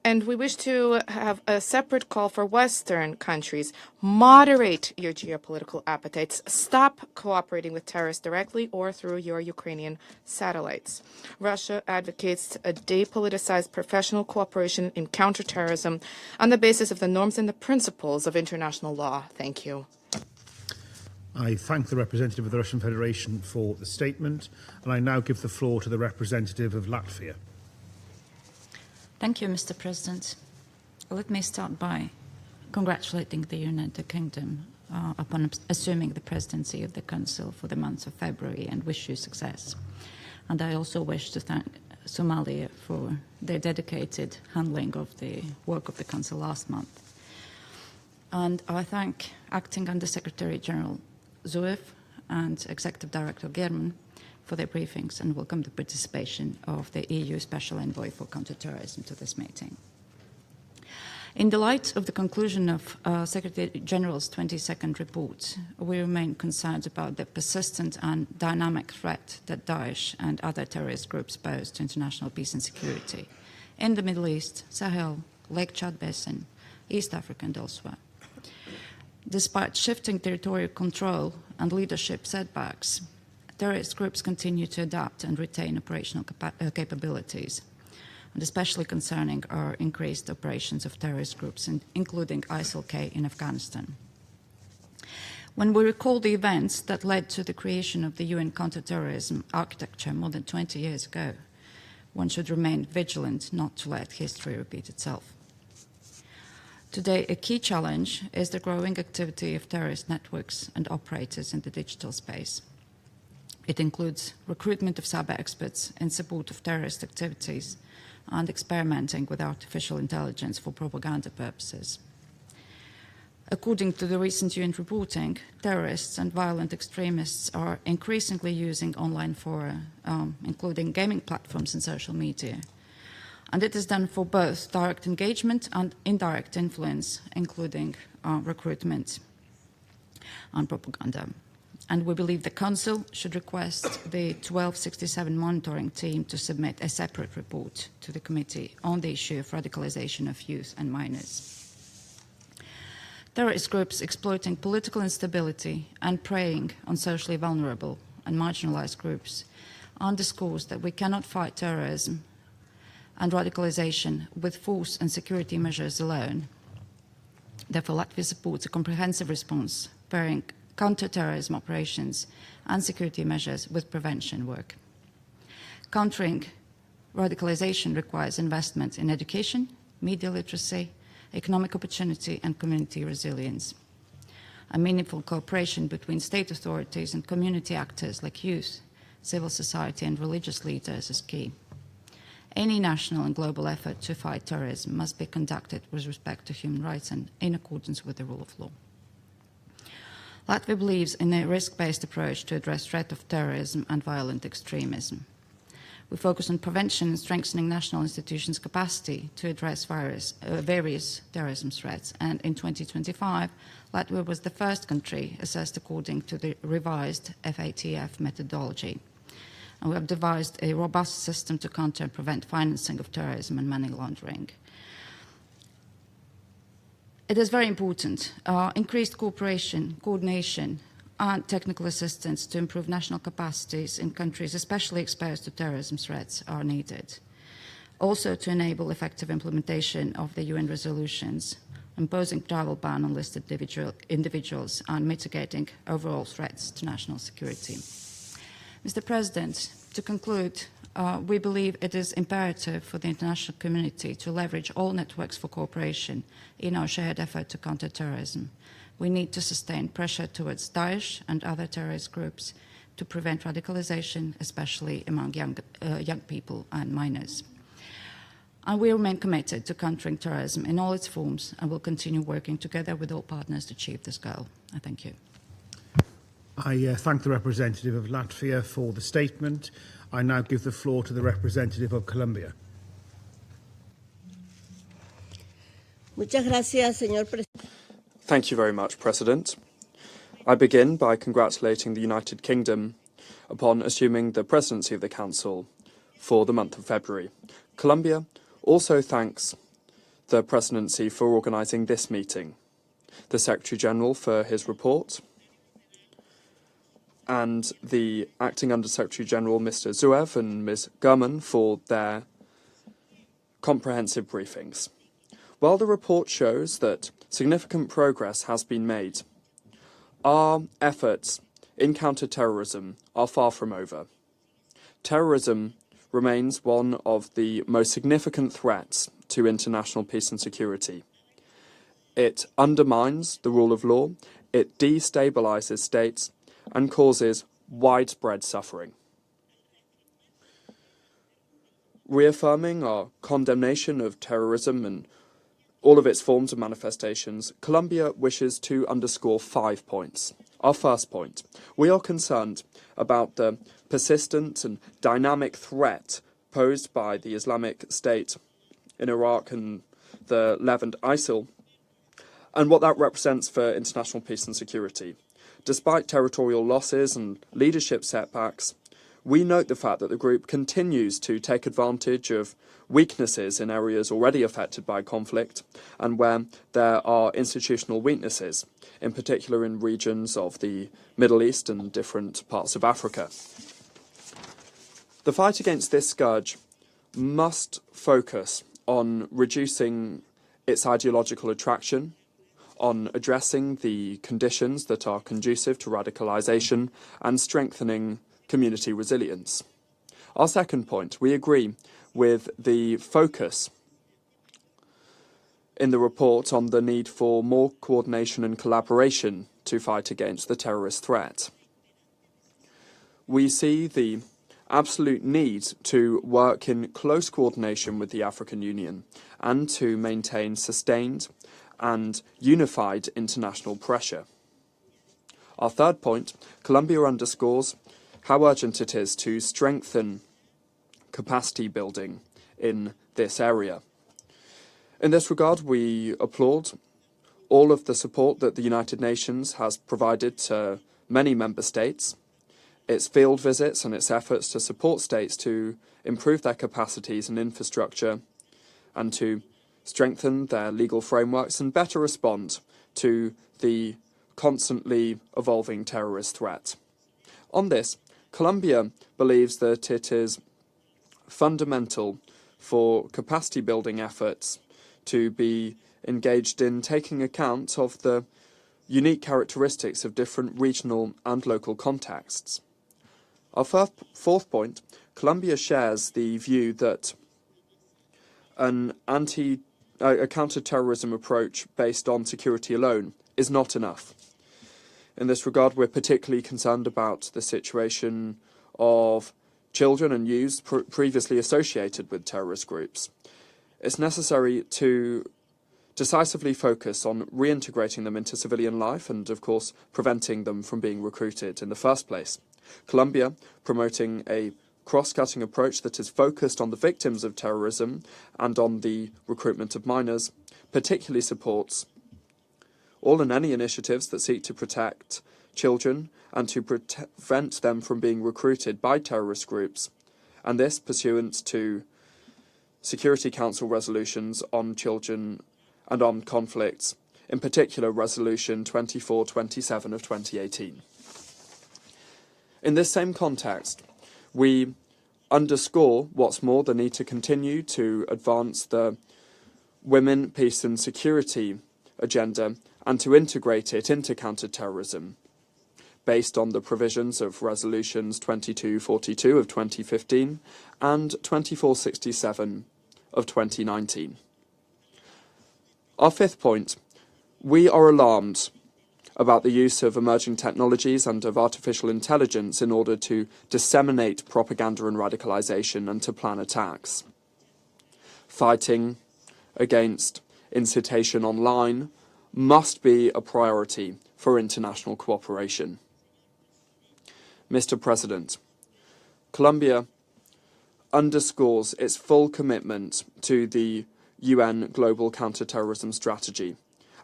And we wish to have a separate call for Western countries. Moderate your geopolitical appetites. Stop cooperating with terrorists directly or through your Ukrainian satellites. Russia advocates a depoliticized professional cooperation in counterterrorism on the basis of the norms and the principles of international law. Thank you. I thank the representative of the Russian Federation for the statement, and I now give the floor to the representative of Latvia. Thank you, Mr. President. Let me start by congratulating the United Kingdom upon assuming the presidency of the Council for the month of February and wish you success. And I also wish to thank Somalia for their dedicated handling of the work of the Council last month. And I thank Acting Under-Secretary General Zuev and Executive Director German for their briefings and welcome the participation of the EU Special Envoy for Counterterrorism to this meeting. In the light of the conclusion of Secretary General's 22nd report, we remain concerned about the persistent and dynamic threat that Daesh and other terrorist groups pose to international peace and security in the Middle East, Sahel, Lake Chad Basin, East Africa and elsewhere. Despite shifting territorial control and leadership setbacks, terrorist groups continue to adapt and retain operational capabilities, and especially concerning our increased operations of terrorist groups, including ISIL-K in Afghanistan. When we recall the events that led to the creation of the UN counterterrorism architecture more than 20 years ago, one should remain vigilant not to let history repeat itself. Today, a key challenge is the growing activity of terrorist networks and operators in the digital space. It includes recruitment of cyber experts in support of terrorist activities and experimenting with artificial intelligence for propaganda purposes. According to the recent UN reporting, terrorists and violent extremists are increasingly using online fora, including gaming platforms and social media. And it is done for both direct engagement and indirect influence, including recruitment and propaganda. And we believe the Council should request the 1267 monitoring team to submit a separate report to the committee on the issue of radicalization of youth and minors. Terrorist groups exploiting political instability and preying on socially vulnerable and marginalized groups underscores that we cannot fight terrorism and radicalization with force and security measures alone. Therefore, Latvia supports a comprehensive response pairing counter-terrorism operations and security measures with prevention work. Countering radicalization requires investment in education, media literacy, economic opportunity and community resilience. A meaningful cooperation between state authorities and community actors like youth, civil society and religious leaders is key. Any national and global effort to fight terrorism must be conducted with respect to human rights and in accordance with the rule of law. Latvia believes in a risk-based approach to address threat of terrorism and violent extremism. We focus on prevention and strengthening national institutions' capacity to address various terrorism threats. And in 2025, Latvia was the first country assessed according to the revised FATF methodology. And we have devised a robust system to counter and prevent financing of terrorism and money laundering. It is very important. Increased cooperation, coordination, and technical assistance to improve national capacities in countries especially exposed to terrorism threats are needed. Also to enable effective implementation of the UN resolutions, imposing travel ban on listed individuals and mitigating overall threats to national security. Mr. President, to conclude, we believe it is imperative for the international community to leverage all networks for cooperation in our shared effort to counter terrorism. We need to sustain pressure towards Daesh and other terrorist groups to prevent radicalization, especially among young people and minors. And we remain committed to countering terrorism in all its forms and will continue working together with all partners to achieve this goal. I thank you. I thank the representative of Latvia for the statement. I now give the floor to the representative of Colombia. Muchas gracias, señor presidente. Thank you very much, President. I begin by congratulating the United Kingdom upon assuming the presidency of the Council for the month of February. Colombia also thanks the presidency for organising this meeting, the Secretary-General for his report, and the Acting Under-Secretary-General Mr. Zuev and Ms. Gurman for their comprehensive briefings. While the report shows that significant progress has been made, our efforts in counter-terrorism are far from over. Terrorism remains one of the most significant threats to international peace and security. It undermines the rule of law, it destabilises states, and causes widespread suffering. Reaffirming our condemnation of terrorism and all of its forms and manifestations, Colombia wishes to underscore 5 points. Our first point, we are concerned about the persistent and dynamic threat posed by the Islamic State in Iraq and the Levant ISIL, and what that represents for international peace and security. Despite territorial losses and leadership setbacks, we note the fact that the group continues to take advantage of weaknesses in areas already affected by conflict and where there are institutional weaknesses, in particular in regions of the Middle East and different parts of Africa. The fight against this scourge must focus on reducing its ideological attraction, on addressing the conditions that are conducive to radicalisation and strengthening community resilience. Our second point, we agree with the focus in the report on the need for more coordination and collaboration to fight against the terrorist threat. We see the absolute need to work in close coordination with the African Union and to maintain sustained and unified international pressure. Our third point, Colombia underscores how urgent it is to strengthen capacity building in this area. In this regard, we applaud all of the support that the United Nations has provided to many member states, its field visits and its efforts to support states to improve their capacities and infrastructure and to strengthen their legal frameworks and better respond to the constantly evolving terrorist threat. On this, Colombia believes that it is fundamental for capacity building efforts to be engaged in taking account of the unique characteristics of different regional and local contexts. Our fourth point, Colombia shares the view that a counter-terrorism approach based on security alone is not enough. In this regard, we're particularly concerned about the situation of children and youths previously associated with terrorist groups. It's necessary to decisively focus on reintegrating them into civilian life and, of course, preventing them from being recruited in the first place. Colombia, promoting a cross-cutting approach that is focused on the victims of terrorism and on the recruitment of minors, particularly supports all and any initiatives that seek to protect children and to prevent them from being recruited by terrorist groups, and this pursuant to Security Council resolutions on children and armed conflicts, in particular Resolution 2427 of 2018. In this same context, we underscore, what's more, the need to continue to advance the women, peace and security agenda and to integrate it into counter-terrorism, based on the provisions of Resolutions 2242 of 2015 and 2467 of 2019. Our fifth point, we are alarmed about the use of emerging technologies and of artificial intelligence in order to disseminate propaganda and radicalization and to plan attacks. Fighting against incitation online must be a priority for international cooperation. Mr. President, Colombia underscores its full commitment to the UN Global Counterterrorism Strategy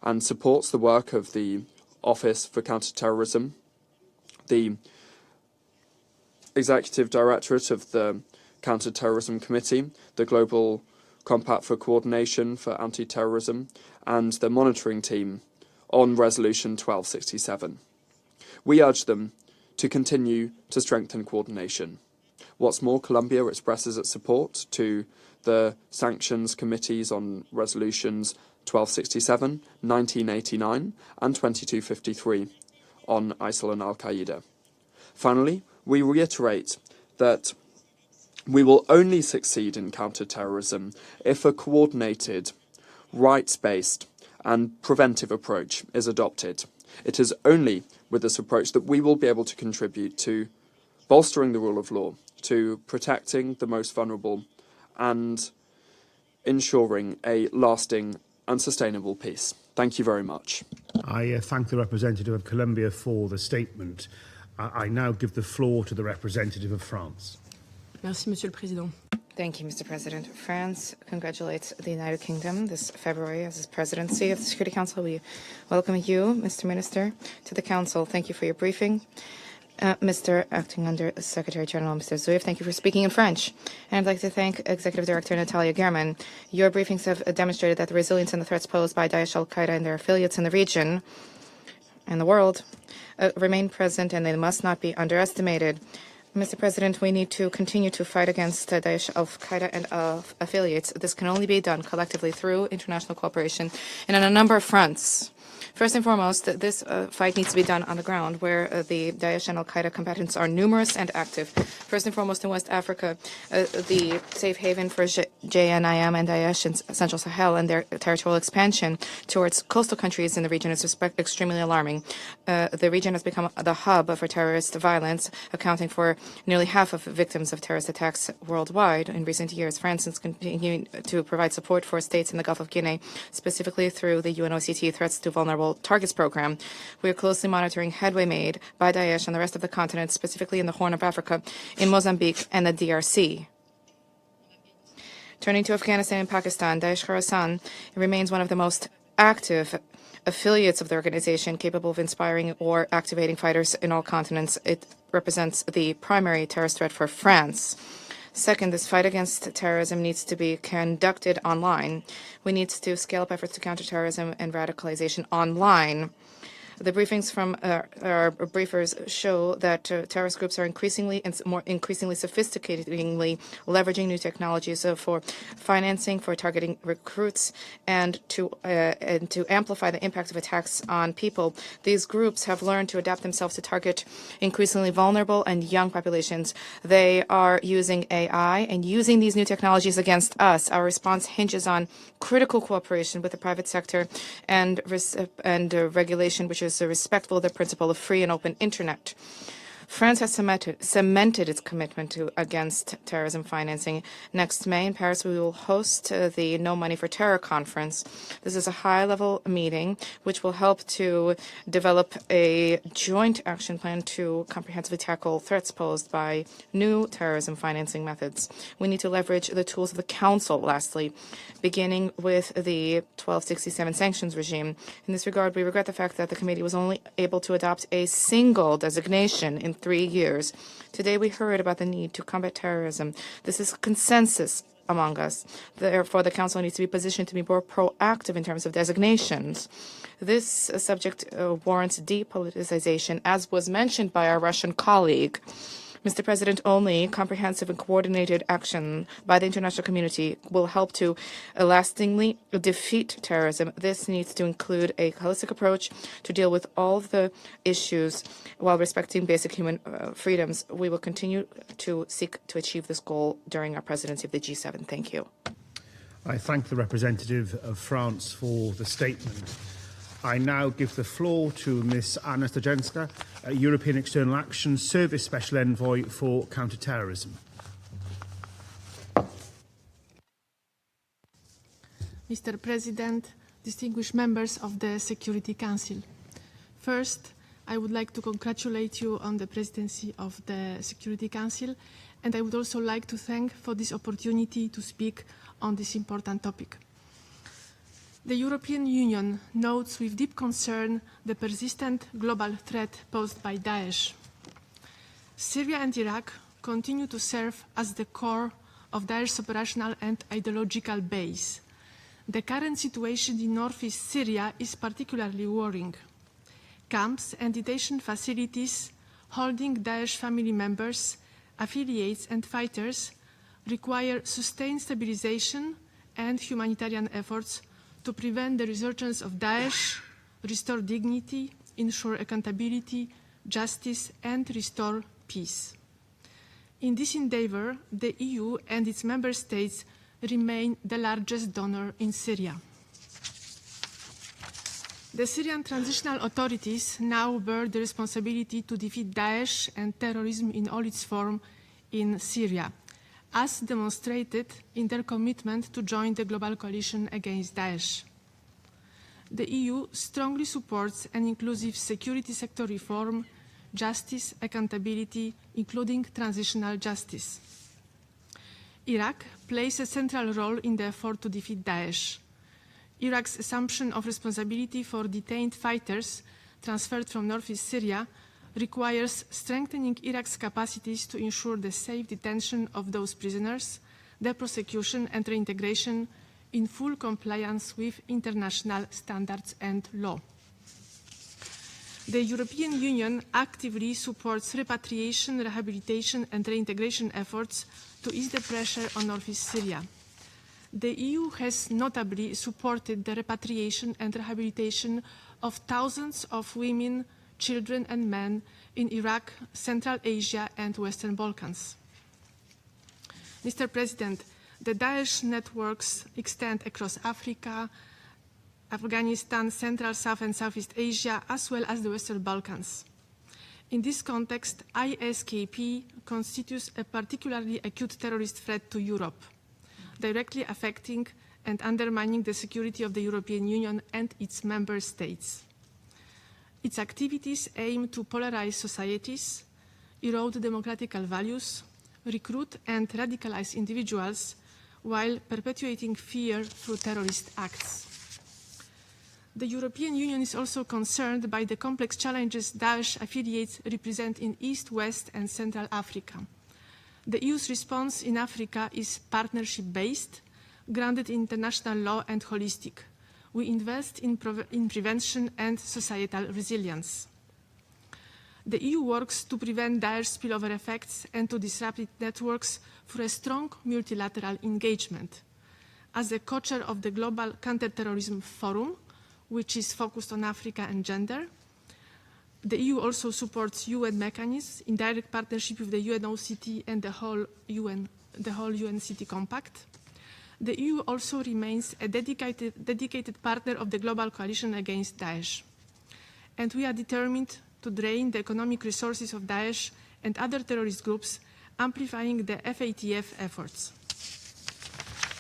and supports the work of the Office for Counterterrorism, the Executive Directorate of the Counterterrorism Committee, the Global Compact for Coordination for Anti-Terrorism, and the monitoring team on Resolution 1267. We urge them to continue to strengthen coordination. What's more, Colombia expresses its support to the sanctions committees on Resolutions 1267, 1989, and 2253 on ISIL and Al-Qaeda. Finally, we reiterate that we will only succeed in counter-terrorism if a coordinated, rights-based and preventive approach is adopted. It is only with this approach that we will be able to contribute to bolstering the rule of law, to protecting the most vulnerable, and ensuring a lasting and sustainable peace. Thank you very much. I thank the representative of Colombia for the statement. I now give the floor to the representative of France. Merci, Monsieur le Président. Thank you, Mr. President. France congratulates the United Kingdom this February as its presidency of the Security Council. We welcome you, Mr. Minister, to the Council. Thank you for your briefing. Mr. Acting Under Secretary General, Mr. Zouev, thank you for speaking in French. And I'd like to thank Executive Director Natalia German. Your briefings have demonstrated that the resilience and the threats posed by Daesh, Al-Qaeda, and their affiliates in the region and the world remain present, and they must not be underestimated. Mr. President, we need to continue to fight against Daesh, Al-Qaeda, and affiliates. This can only be done collectively through international cooperation and on a number of fronts. First and foremost, this fight needs to be done on the ground, where the Daesh and Al-Qaeda combatants are numerous and active. First and foremost, in West Africa, the safe haven for JNIM and Daesh in Central Sahel and their territorial expansion towards coastal countries in the region is extremely alarming. The region has become the hub for terrorist violence, accounting for nearly half of victims of terrorist attacks worldwide. In recent years, France is continuing to provide support for states in the Gulf of Guinea, specifically through the UNOCT Threats to Vulnerable Targets program. We are closely monitoring headway made by Daesh and the rest of the continent, specifically in the Horn of Africa, in Mozambique and the DRC. Turning to Afghanistan and Pakistan, Daesh Khorasan remains one of the most active affiliates of the organization, capable of inspiring or activating fighters in all continents. It represents the primary terrorist threat for France. Second, this fight against terrorism needs to be conducted online. We need to scale up efforts to counter terrorism and radicalization online. The briefings from our briefers show that terrorist groups are increasingly sophisticatedly leveraging new technologies for financing, for targeting recruits, and to amplify the impact of attacks on people. These groups have learned to adapt themselves to target increasingly vulnerable and young populations. They are using AI and using these new technologies against us. Our response hinges on critical cooperation with the private sector and regulation which is respectful of the principle of free and open internet. France has cemented its commitment against terrorism financing. Next May in Paris, we will host the No Money for Terror conference. This is a high-level meeting which will help to develop a joint action plan to comprehensively tackle threats posed by new terrorism financing methods. We need to leverage the tools of the Council, lastly, beginning with the 1267 sanctions regime. In this regard, we regret the fact that the committee was only able to adopt a single designation in 3 years. Today we heard about the need to combat terrorism. This is consensus among us. Therefore, the Council needs to be positioned to be more proactive in terms of designations. This subject warrants depoliticization, as was mentioned by our Russian colleague. Mr. President, only comprehensive and coordinated action by the international community will help to lastingly defeat terrorism. This needs to include a holistic approach to deal with all of the issues while respecting basic human freedoms. We will continue to seek to achieve this goal during our presidency of the G7. Thank you. I thank the representative of France for the statement. I now give the floor to Ms. Anna Stojanska, European External Action Service Special Envoy for Counter-Terrorism. Mr. President, distinguished members of the Security Council. First, I would like to congratulate you on the presidency of the Security Council, and I would also like to thank for this opportunity to speak on this important topic. The European Union notes with deep concern the persistent global threat posed by Daesh. Syria and Iraq continue to serve as the core of Daesh's operational and ideological base. The current situation in northeast Syria is particularly worrying. Camps and detention facilities holding Daesh family members, affiliates and fighters require sustained stabilization and humanitarian efforts to prevent the resurgence of Daesh, restore dignity, ensure accountability, justice, and restore peace. In this endeavor, the EU and its member states remain the largest donor in Syria. The Syrian transitional authorities now bear the responsibility to defeat Daesh and terrorism in all its forms in Syria, as demonstrated in their commitment to join the global coalition against Daesh. The EU strongly supports an inclusive security sector reform, justice, accountability, including transitional justice. Iraq plays a central role in the effort to defeat Daesh. Iraq's assumption of responsibility for detained fighters transferred from northeast Syria requires strengthening Iraq's capacities to ensure the safe detention of those prisoners, their prosecution and reintegration in full compliance with international standards and law. The European Union actively supports repatriation, rehabilitation and reintegration efforts to ease the pressure on northeast Syria. The EU has notably supported the repatriation and rehabilitation of thousands of women, children and men in Iraq, Central Asia and Western Balkans. Mr. President, the Daesh networks extend across Africa, Afghanistan, Central, South and Southeast Asia, as well as the Western Balkans. In this context, ISKP constitutes a particularly acute terrorist threat to Europe, directly affecting and undermining the security of the European Union and its member states. Its activities aim to polarize societies, erode democratic values, recruit and radicalize individuals, while perpetuating fear through terrorist acts. The European Union is also concerned by the complex challenges Daesh affiliates represent in East, West and Central Africa. The EU's response in Africa is partnership-based, grounded in international law and holistic. we invest in prevention and societal resilience. The EU works to prevent Daesh spillover effects and to disrupt its networks through a strong multilateral engagement. As a co-chair of the Global Counterterrorism Forum, which is focused on Africa and gender, the EU also supports UN mechanisms in direct partnership with the UNOCT and the whole UNCT Compact. The EU also remains a dedicated partner of the Global Coalition Against Daesh. And we are determined to drain the economic resources of Daesh and other terrorist groups, amplifying the FATF efforts.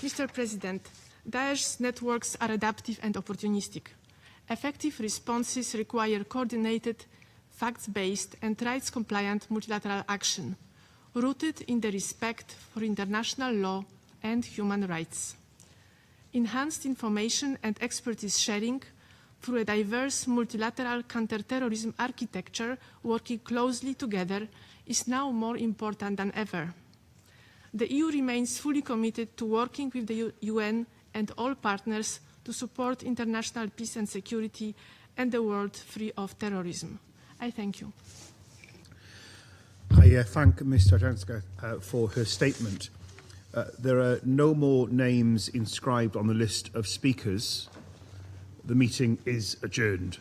Mr. President, Daesh's networks are adaptive and opportunistic. Effective responses require coordinated, facts-based and rights-compliant multilateral action, rooted in the respect for international law and human rights. Enhanced information and expertise sharing through a diverse multilateral counterterrorism architecture working closely together is now more important than ever. The EU remains fully committed to working with the UN and all partners to support international peace and security and the world free of terrorism. I thank you. I thank Ms. Tarajanska for her statement. There are no more names inscribed on the list of speakers. The meeting is adjourned.